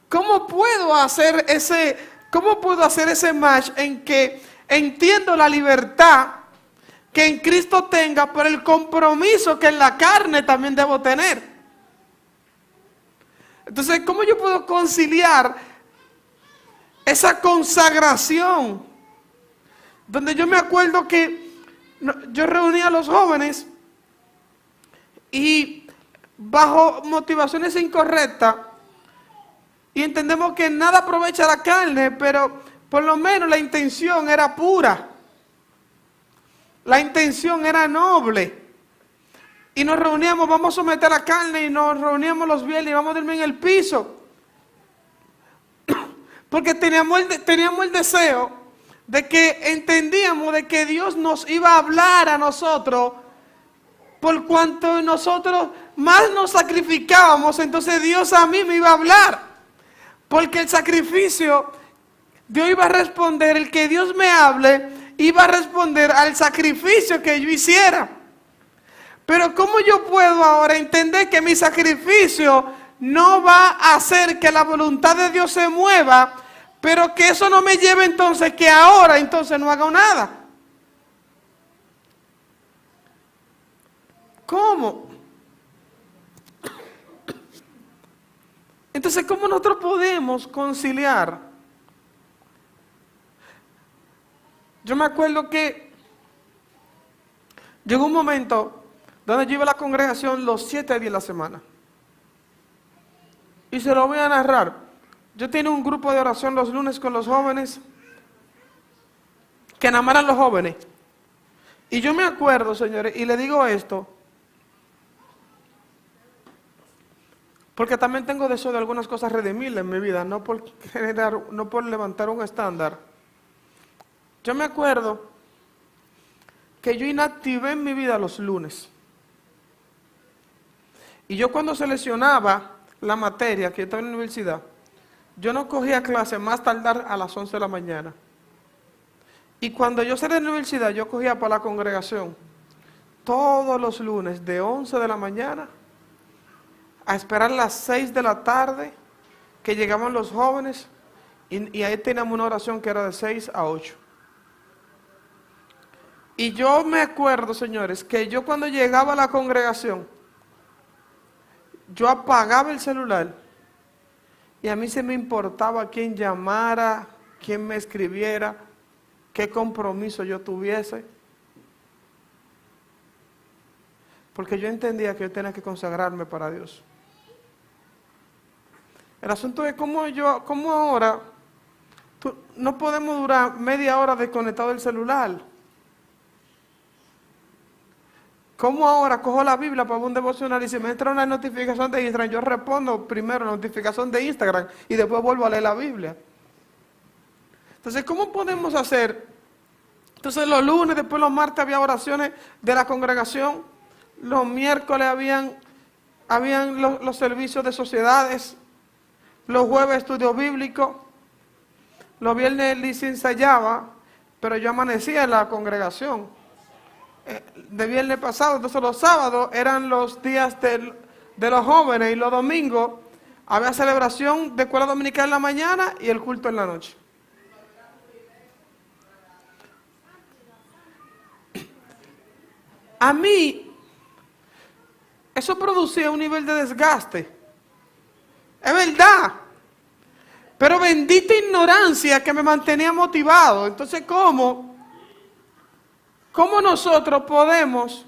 ¿Cómo puedo hacer ese match en que entiendo la libertad que en Cristo tenga, pero el compromiso que en la carne también debo tener? Entonces, ¿cómo yo puedo conciliar esa consagración? Donde yo me acuerdo que yo reunía a los jóvenes y bajo motivaciones incorrectas, y entendemos que nada aprovecha la carne, pero por lo menos la intención era pura. La intención era noble. Y nos reuníamos, vamos a someter la carne, y nos reuníamos los viernes y vamos a dormir en el piso. Porque teníamos el deseo de que entendíamos de que Dios nos iba a hablar a nosotros. Por cuanto nosotros más nos sacrificábamos, entonces Dios a mí me iba a hablar. Porque el sacrificio, Dios iba a responder, el que Dios me hable, iba a responder al sacrificio que yo hiciera. Pero ¿cómo yo puedo ahora entender que mi sacrificio no va a hacer que la voluntad de Dios se mueva, pero que eso no me lleve entonces que ahora entonces no haga nada? ¿Cómo? Entonces, ¿cómo nosotros podemos conciliar? Yo me acuerdo que llegó un momento donde yo iba a la congregación los 7 días de la semana. Y se lo voy a narrar. Yo tenía un grupo de oración los lunes con los jóvenes, que nada más eran los jóvenes. Y yo me acuerdo, señores, y le digo esto, porque también tengo deseo de algunas cosas redimirlas en mi vida, no por levantar un estándar. Yo me acuerdo que yo inactivé en mi vida los lunes. Y yo cuando seleccionaba la materia que yo estaba en la universidad, yo no cogía clase más tardar a las 11 de la mañana. Y cuando yo salí de la universidad, yo cogía para la congregación todos los lunes de 11 de la mañana a esperar las 6 de la tarde que llegaban los jóvenes y ahí teníamos una oración que era de 6 a 8. Y yo me acuerdo, señores, que yo cuando llegaba a la congregación, yo apagaba el celular y a mí se me importaba quién llamara, quién me escribiera, qué compromiso yo tuviese. Porque yo entendía que yo tenía que consagrarme para Dios. El asunto es cómo ahora no podemos durar media hora desconectado del celular. ¿Cómo ahora cojo la Biblia para un devocional y si me entra una notificación de Instagram, yo respondo primero la notificación de Instagram y después vuelvo a leer la Biblia? Entonces, ¿cómo podemos hacer? Entonces, los lunes, después los martes había oraciones de la congregación, los miércoles habían los servicios de sociedades, los jueves estudio bíblico, Los viernes Lizy ensayaba, pero yo amanecía en la congregación. De viernes pasado, entonces los sábados eran los días de los jóvenes y los domingos había celebración de escuela dominical en la mañana y el culto en la noche. A mí, eso producía un nivel de desgaste. Es verdad. Pero bendita ignorancia que me mantenía motivado. Entonces, ¿cómo nosotros podemos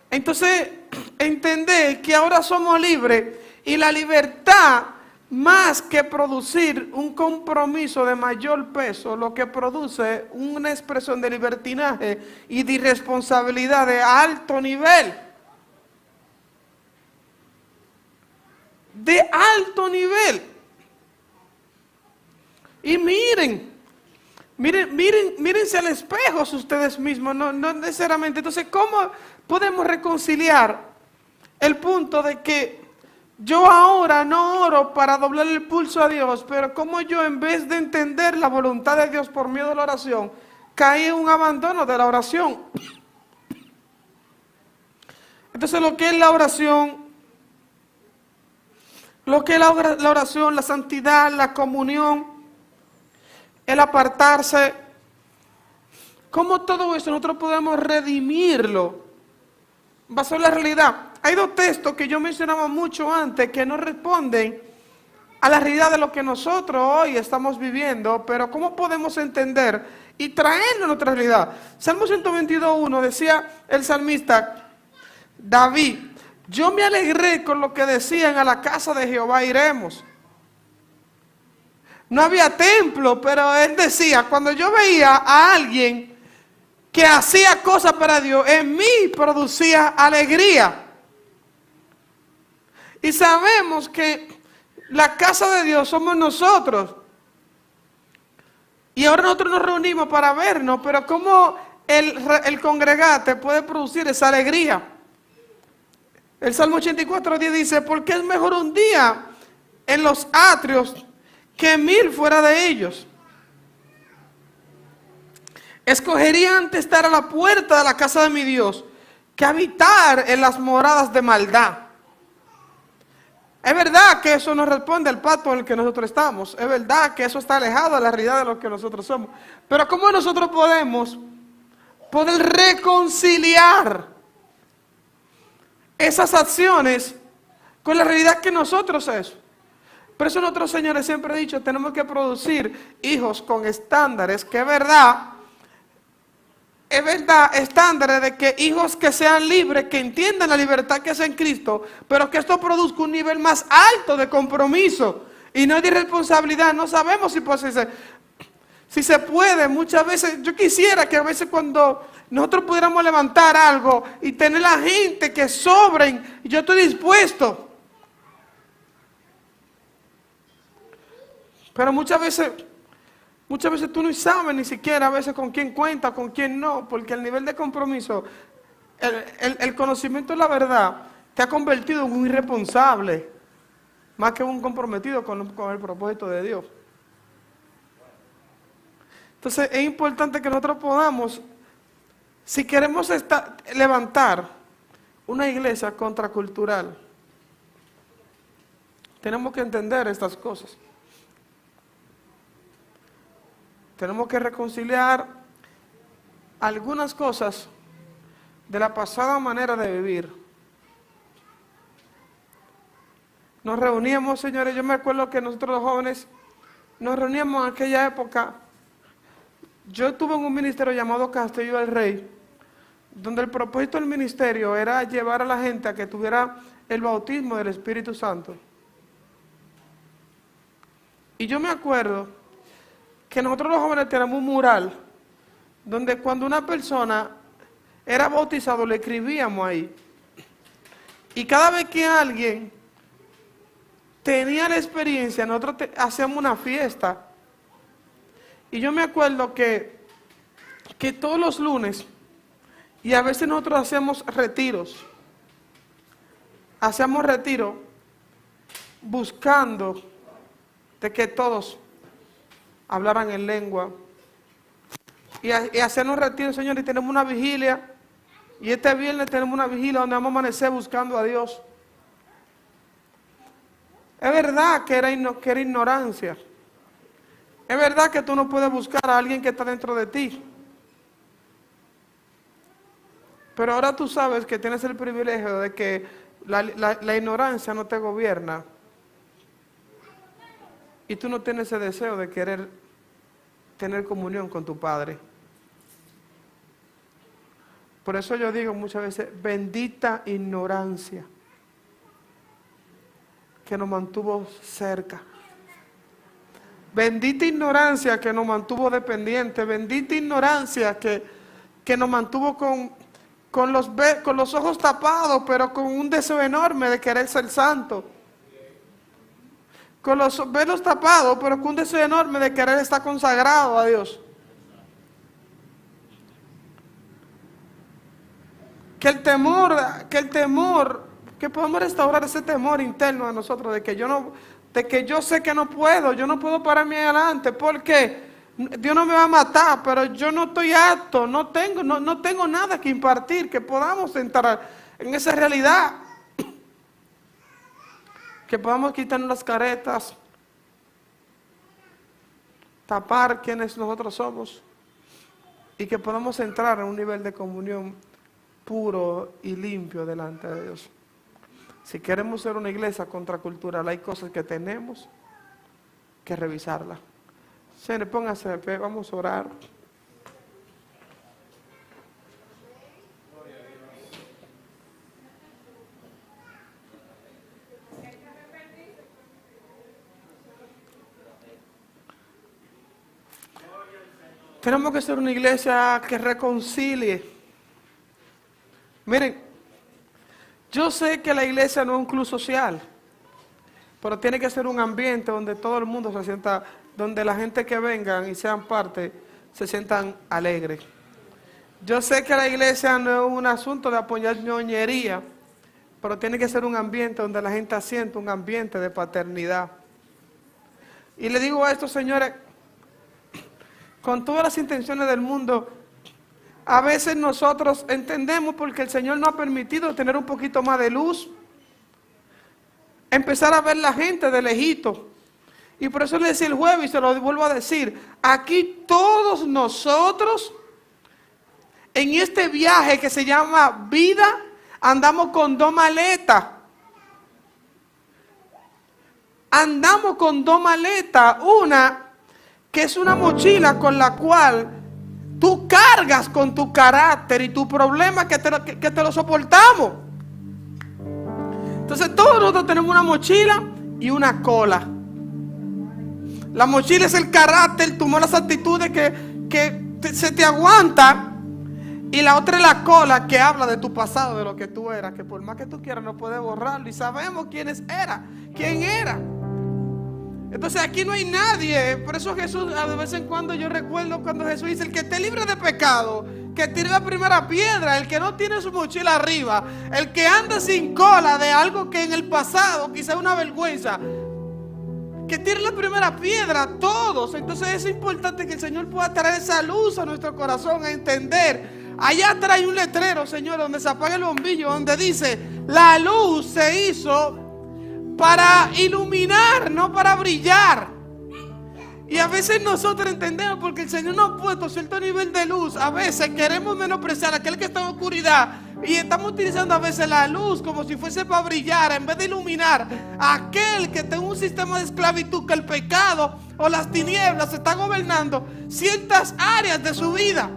entonces entender que ahora somos libres y la libertad, más que producir un compromiso de mayor peso, lo que produce una expresión de libertinaje y de irresponsabilidad de alto nivel? De alto nivel. Y mírense al espejo ustedes mismos, no necesariamente. Entonces, ¿cómo podemos reconciliar el punto de que yo ahora no oro para doblar el pulso a Dios, pero como yo, en vez de entender la voluntad de Dios por miedo a la oración, caí en un abandono de la oración? Entonces, lo que es la oración, la santidad, la comunión, el apartarse, ¿cómo todo eso nosotros podemos redimirlo basado en la realidad? Hay dos textos que yo mencionaba mucho antes que no responden a la realidad de lo que nosotros hoy estamos viviendo, pero ¿cómo podemos entender y traerlo a nuestra realidad? Salmo 122:1 decía el salmista David: yo me alegré con lo que decían, a la casa de Jehová iremos. No había templo, pero él decía, cuando yo veía a alguien que hacía cosas para Dios, en mí producía alegría. Y sabemos que la casa de Dios somos nosotros. Y ahora nosotros nos reunimos para vernos, pero ¿cómo el congregante puede producir esa alegría? El Salmo 84:10 dice: porque es mejor un día en los atrios que 1000 fuera de ellos. Escogería antes estar a la puerta de la casa de mi Dios que habitar en las moradas de maldad. Es verdad que eso no responde al pacto en el que nosotros estamos. Es verdad que eso está alejado de la realidad de lo que nosotros somos. Pero ¿cómo nosotros podemos poder reconciliar esas acciones con la realidad que nosotros es? Por eso nosotros, señores, siempre he dicho, tenemos que producir hijos con estándares, que es verdad, estándares de que hijos que sean libres, que entiendan la libertad que es en Cristo, pero que esto produzca un nivel más alto de compromiso y no de irresponsabilidad. No sabemos si se puede. Muchas veces, yo quisiera que a veces cuando nosotros pudiéramos levantar algo y tener la gente que sobren, yo estoy dispuesto. Pero muchas veces tú no sabes ni siquiera a veces con quién cuenta, con quién no, porque el nivel de compromiso, el conocimiento de la verdad te ha convertido en un irresponsable, más que un comprometido con el propósito de Dios. Entonces es importante que nosotros podamos, si queremos levantar una iglesia contracultural, tenemos que entender estas cosas. Tenemos que reconciliar algunas cosas de la pasada manera de vivir. Nos reuníamos, señores, yo me acuerdo que nosotros los jóvenes nos reuníamos en aquella época. Yo estuve en un ministerio llamado Castillo del Rey, donde el propósito del ministerio era llevar a la gente a que tuviera el bautismo del Espíritu Santo. Y yo me acuerdo que nosotros los jóvenes tenemos un mural donde cuando una persona era bautizado le escribíamos ahí. Y cada vez que alguien tenía la experiencia, nosotros hacíamos una fiesta. Y yo me acuerdo que todos los lunes, y a veces nosotros hacíamos retiros buscando de que todos hablaran en lengua. Y hacernos retiro, Señor, y tenemos una vigilia. Y este viernes tenemos una vigilia donde vamos a amanecer buscando a Dios. Es verdad que era ignorancia. Es verdad que tú no puedes buscar a alguien que está dentro de ti. Pero ahora tú sabes que tienes el privilegio de que la ignorancia no te gobierna. Y tú no tienes ese deseo de querer tener comunión con tu Padre. Por eso yo digo muchas veces, bendita ignorancia que nos mantuvo cerca. Bendita ignorancia que nos mantuvo dependientes. Bendita ignorancia que nos mantuvo con los ojos tapados, pero con un deseo enorme de querer ser santo. Con los velos tapados, pero con un deseo enorme de querer estar consagrado a Dios. Que podamos restaurar ese temor interno a nosotros de que yo sé que no puedo pararme adelante porque Dios no me va a matar, pero yo no estoy apto, no tengo nada que impartir, que podamos entrar en esa realidad, que podamos quitarnos las caretas, tapar quienes nosotros somos y que podamos entrar en un nivel de comunión puro y limpio delante de Dios. Si queremos ser una iglesia contracultural, hay cosas que tenemos que revisarlas. Señores, pónganse de pie, vamos a orar. Tenemos que ser una iglesia que reconcilie. Miren, yo sé que la iglesia no es un club social, pero tiene que ser un ambiente donde todo el mundo se sienta, donde la gente que vengan y sean parte, se sientan alegres. Yo sé que la iglesia no es un asunto de apoyar ñoñería, pero tiene que ser un ambiente donde la gente sienta un ambiente de paternidad. Y le digo a estos señores, con todas las intenciones del mundo, a veces nosotros entendemos porque el Señor nos ha permitido tener un poquito más de luz, empezar a ver la gente de lejito. Y por eso le decía el jueves y se lo vuelvo a decir, aquí todos nosotros, en este viaje que se llama vida, andamos con dos maletas. Andamos con dos maletas, una que es una mochila con la cual tú cargas con tu carácter y tu problema que te lo soportamos. Entonces todos nosotros tenemos una mochila y una cola. La mochila es el carácter, tu malas actitudes se te aguanta. Y la otra es la cola que habla de tu pasado, de lo que tú eras, que por más que tú quieras no puedes borrarlo. Y sabemos quién era. Entonces aquí no hay nadie. Por eso Jesús, de vez en cuando yo recuerdo cuando Jesús dice, el que esté libre de pecado, que tire la primera piedra. El que no tiene su mochila arriba, el que anda sin cola de algo que en el pasado quizá una vergüenza, que tire la primera piedra. Todos. Entonces es importante que el Señor pueda traer esa luz a nuestro corazón, a entender. Allá atrás hay un letrero, Señor, donde se apaga el bombillo, donde dice, la luz se hizo para iluminar, no para brillar. Y a veces nosotros entendemos, porque el Señor nos ha puesto cierto nivel de luz, a veces queremos menospreciar a aquel que está en oscuridad y estamos utilizando a veces la luz como si fuese para brillar en vez de iluminar a aquel que está en un sistema de esclavitud, que el pecado o las tinieblas está gobernando ciertas áreas de su vida.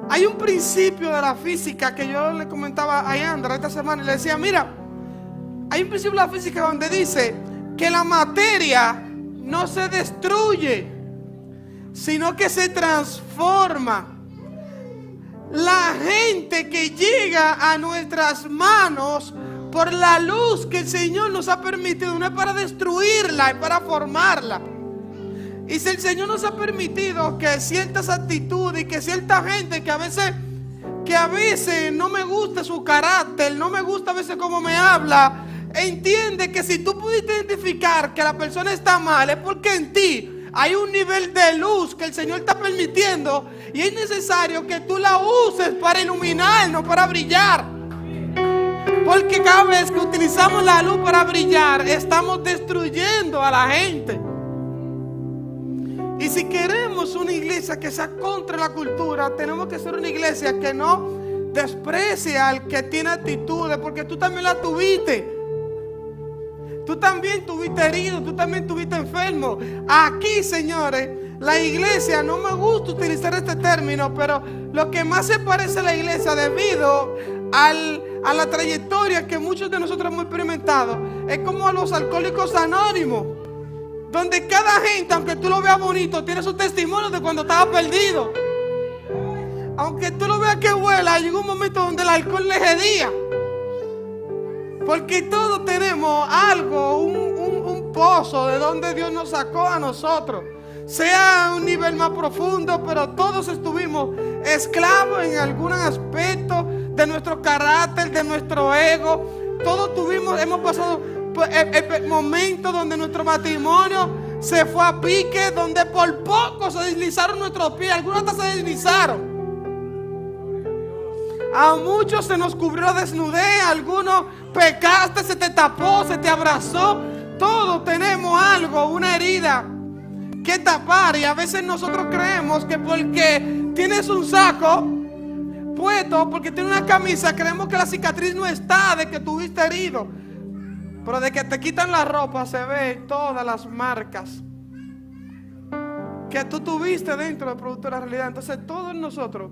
Hay un principio de la física que yo le comentaba a Yandra esta semana y le decía, mira, hay un principio de la física donde dice que la materia no se destruye, sino que se transforma. La gente que llega a nuestras manos por la luz que el Señor nos ha permitido, no es para destruirla, es para formarla. Y si el Señor nos ha permitido que ciertas actitudes y que cierta gente que a veces no me gusta su carácter, no me gusta a veces cómo me habla, entiende que si tú pudiste identificar que la persona está mal, es porque en ti hay un nivel de luz que el Señor está permitiendo y es necesario que tú la uses para iluminar, no para brillar. Porque cada vez que utilizamos la luz para brillar, estamos destruyendo a la gente. Y si queremos una iglesia que sea contra la cultura, tenemos que ser una iglesia que no desprecie al que tiene actitudes, porque tú también la tuviste. Tú también tuviste herido, tú también tuviste enfermo. Aquí, señores, la iglesia, no me gusta utilizar este término, pero lo que más se parece a la iglesia debido a la trayectoria que muchos de nosotros hemos experimentado, es como a los alcohólicos anónimos, donde cada gente, aunque tú lo veas bonito, tiene su testimonio de cuando estaba perdido. Aunque tú lo veas que huela, llegó un momento donde el alcohol le hedía. Porque todos tenemos algo, un pozo de donde Dios nos sacó a nosotros. Sea a un nivel más profundo, pero todos estuvimos esclavos en algún aspecto de nuestro carácter, de nuestro ego. Todos hemos pasado momentos donde nuestro matrimonio se fue a pique, donde por poco se deslizaron nuestros pies, algunos hasta se deslizaron. A muchos se nos cubrió la desnudez, a algunos pecaste, se te tapó, se te abrazó. Todos tenemos algo, una herida que tapar, y a veces nosotros creemos que porque tienes un saco puesto, porque tienes una camisa, creemos que la cicatriz no está de que tuviste herido. Pero de que te quitan la ropa se ven todas las marcas que tú tuviste dentro del producto de la realidad. Entonces todos nosotros,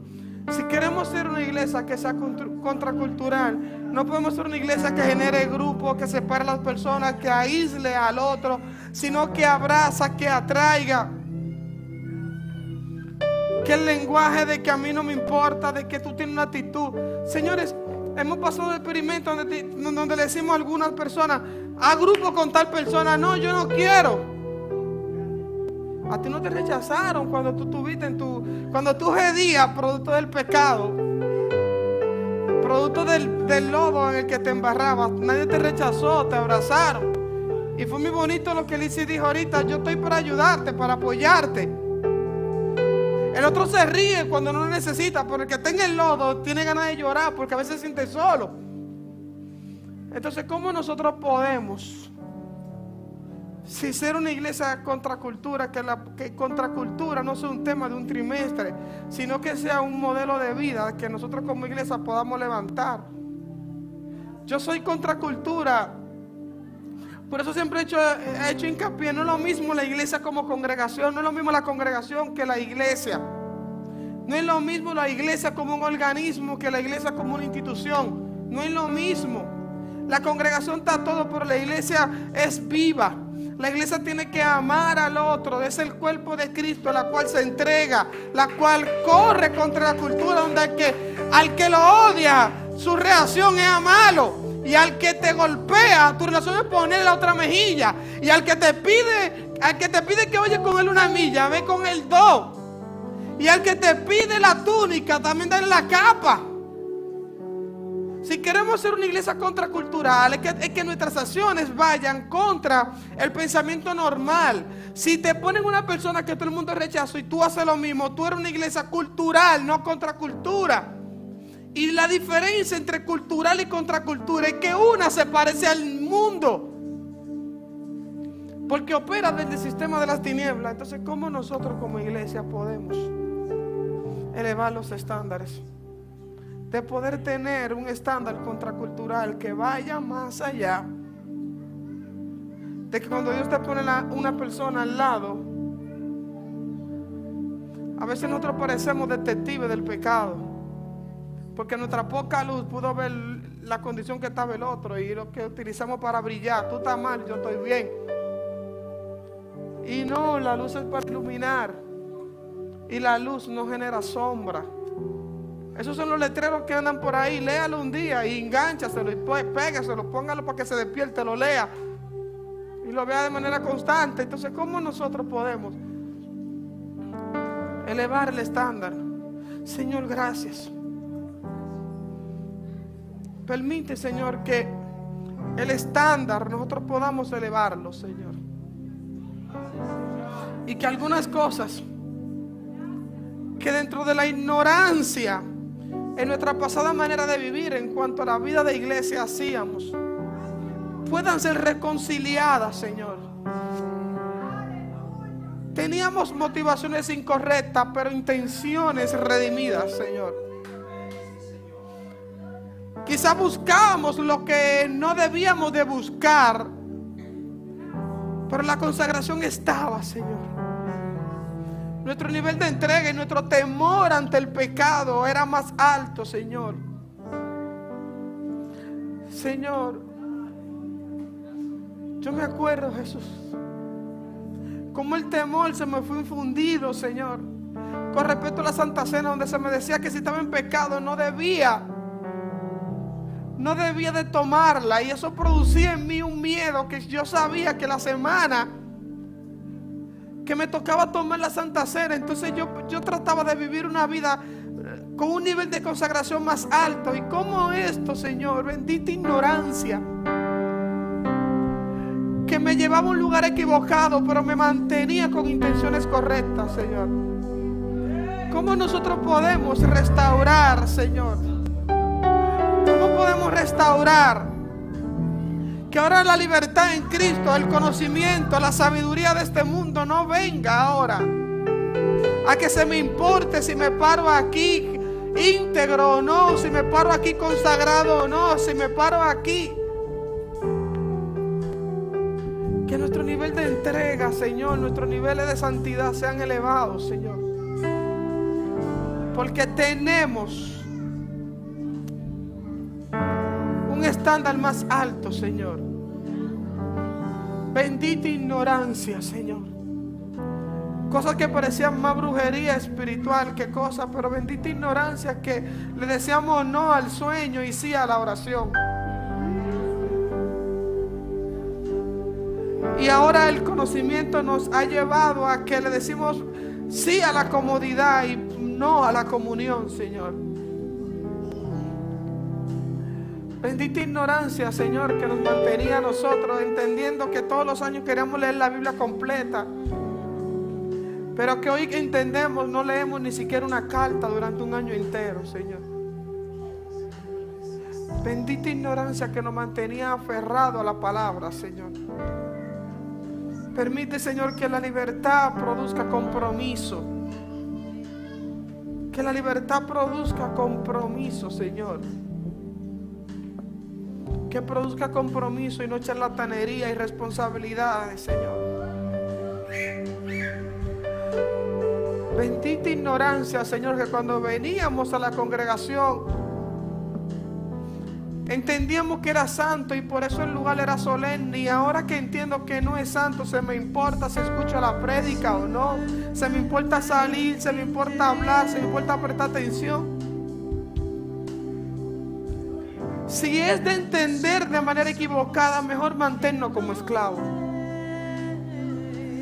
si queremos ser una iglesia que sea contracultural, no podemos ser una iglesia que genere grupos, que separe a las personas, que aísle al otro, sino que abraza, que atraiga. Que el lenguaje de que a mí no me importa, de que tú tienes una actitud. Señores, hemos pasado el experimento donde le decimos a algunas personas, a grupo con tal persona, no, yo no quiero. A ti no te rechazaron cuando tú tuviste cuando tú hedías producto del pecado, producto del lodo en el que te embarrabas. Nadie te rechazó, te abrazaron. Y fue muy bonito lo que Lizzie dijo ahorita: yo estoy para ayudarte, para apoyarte. El otro se ríe cuando no lo necesita, pero el que está en el lodo tiene ganas de llorar porque a veces se siente solo. Entonces, ¿cómo nosotros podemos, si ser una iglesia contracultura, que contracultura no sea un tema de un trimestre, sino que sea un modelo de vida que nosotros como iglesia podamos levantar? Yo soy contracultura. Por eso siempre he hecho hincapié, no es lo mismo la iglesia como congregación, no es lo mismo la congregación que la iglesia. No es lo mismo la iglesia como un organismo que la iglesia como una institución. No es lo mismo. La congregación está todo, pero la iglesia es viva. La iglesia tiene que amar al otro. Es el cuerpo de Cristo, la cual se entrega, la cual corre contra la cultura, donde al que lo odia, su reacción es amarlo. Y al que te golpea, tu relación es ponerle la otra mejilla. Y al que te pide que vayas con él una milla, ve con él dos. Y al que te pide la túnica, también dale la capa. Si queremos ser una iglesia contracultural, es que nuestras acciones vayan contra el pensamiento normal. Si te ponen una persona que todo el mundo rechaza y tú haces lo mismo, tú eres una iglesia cultural, no contracultura. Y la diferencia entre cultural y contracultura es que una se parece al mundo, porque opera desde el sistema de las tinieblas. Entonces, ¿cómo nosotros como iglesia podemos elevar los estándares? De poder tener un estándar contracultural que vaya más allá de que cuando Dios te pone una persona al lado, a veces nosotros parecemos detectives del pecado, porque nuestra poca luz pudo ver la condición que estaba el otro y lo que utilizamos para brillar. Tú estás mal, yo estoy bien. Y no, la luz es para iluminar, y la luz no genera sombra. Esos son los letreros que andan por ahí. Léalo un día y engánchaselo y pégaselo, póngalo para que se despierte, lo lea y lo vea de manera constante. Entonces, ¿cómo nosotros podemos elevar el estándar? Señor, gracias. Permite, Señor, que el estándar nosotros podamos elevarlo, Señor. Y que algunas cosas que dentro de la ignorancia en nuestra pasada manera de vivir en cuanto a la vida de iglesia hacíamos, puedan ser reconciliadas, Señor. Teníamos motivaciones incorrectas, pero intenciones redimidas, Señor. Quizá buscábamos lo que no debíamos de buscar, pero la consagración estaba, Señor. Nuestro nivel de entrega y nuestro temor ante el pecado era más alto, Señor. Señor, yo me acuerdo, Jesús, como el temor se me fue infundido, Señor, con respecto a la Santa Cena, donde se me decía que si estaba en pecado no debía de tomarla, y eso producía en mí un miedo, que yo sabía que la semana que me tocaba tomar la Santa Cena, entonces yo trataba de vivir una vida con un nivel de consagración más alto. Y como esto, Señor, bendita ignorancia, que me llevaba a un lugar equivocado, pero me mantenía con intenciones correctas, Señor. ¿Cómo nosotros podemos restaurar, Señor? ¿Cómo podemos restaurar que ahora la libertad en Cristo, el conocimiento, la sabiduría de este mundo no venga ahora a que se me importe si me paro aquí íntegro o no, si me paro aquí consagrado o no, si me paro aquí? Que nuestro nivel de entrega, Señor, nuestros niveles de santidad sean elevados, Señor, porque tenemos un estándar más alto, Señor. Bendita ignorancia, Señor. Cosas que parecían más brujería espiritual que cosas, pero bendita ignorancia que le decíamos no al sueño y sí a la oración. Y ahora el conocimiento nos ha llevado a que le decimos sí a la comodidad y no a la comunión, Señor. Bendita ignorancia, Señor, que nos mantenía a nosotros entendiendo que todos los años queríamos leer la Biblia completa, pero que hoy entendemos no leemos ni siquiera una carta durante un año entero, Señor. Bendita ignorancia que nos mantenía aferrados a la palabra, Señor. Permite, Señor, que la libertad produzca compromiso. Que la libertad produzca compromiso, Señor. Que produzca compromiso y no charlatanería y responsabilidades, Señor. Bendita ignorancia, Señor, que cuando veníamos a la congregación entendíamos que era santo y por eso el lugar era solemne, y ahora que entiendo que no es santo, se me importa si escucho la prédica o no, se me importa salir, se me importa hablar, se me importa prestar atención. Si es de entender de manera equivocada, mejor mantenernos como esclavos.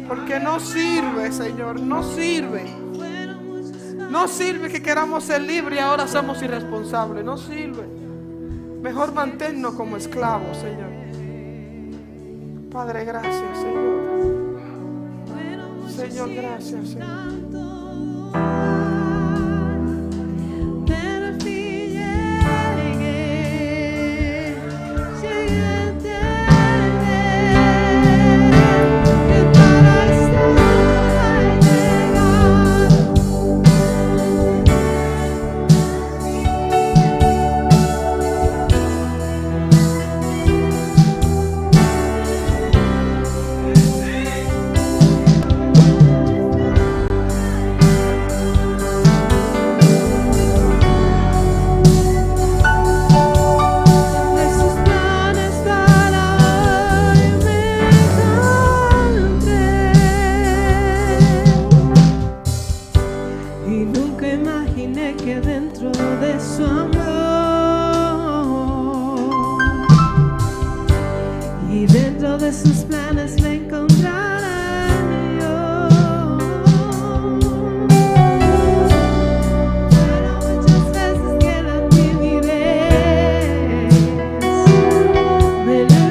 Porque no sirve, Señor, no sirve. No sirve que queramos ser libres y ahora somos irresponsables. No sirve. Mejor mantenernos como esclavos, Señor. Padre, gracias, Señor. Señor, gracias, Señor. Ven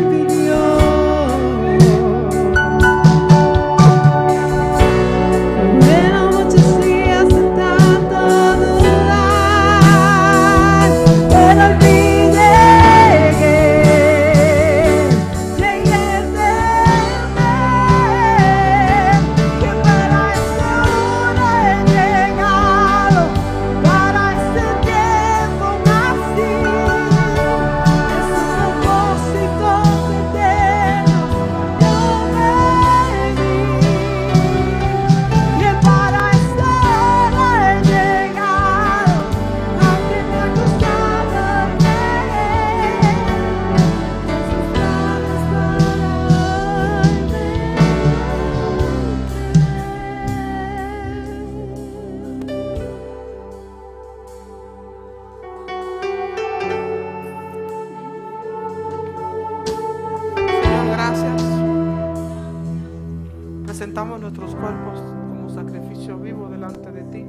presentamos nuestros cuerpos como sacrificio vivo delante de ti.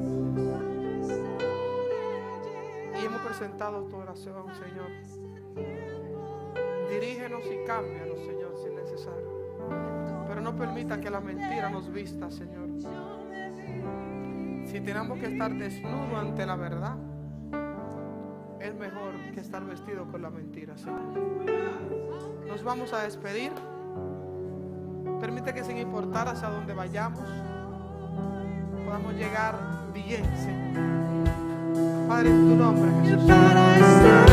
Y hemos presentado tu oración, Señor. Dirígenos y cámbianos, Señor, si es necesario. Pero no permita que la mentira nos vista, Señor. Si tenemos que estar desnudos ante la verdad, es mejor que estar vestido con la mentira, Señor. Nos vamos a despedir. Permite que sin importar hacia dónde vayamos, podamos llegar bien, Señor. Padre, en tu nombre, Jesús.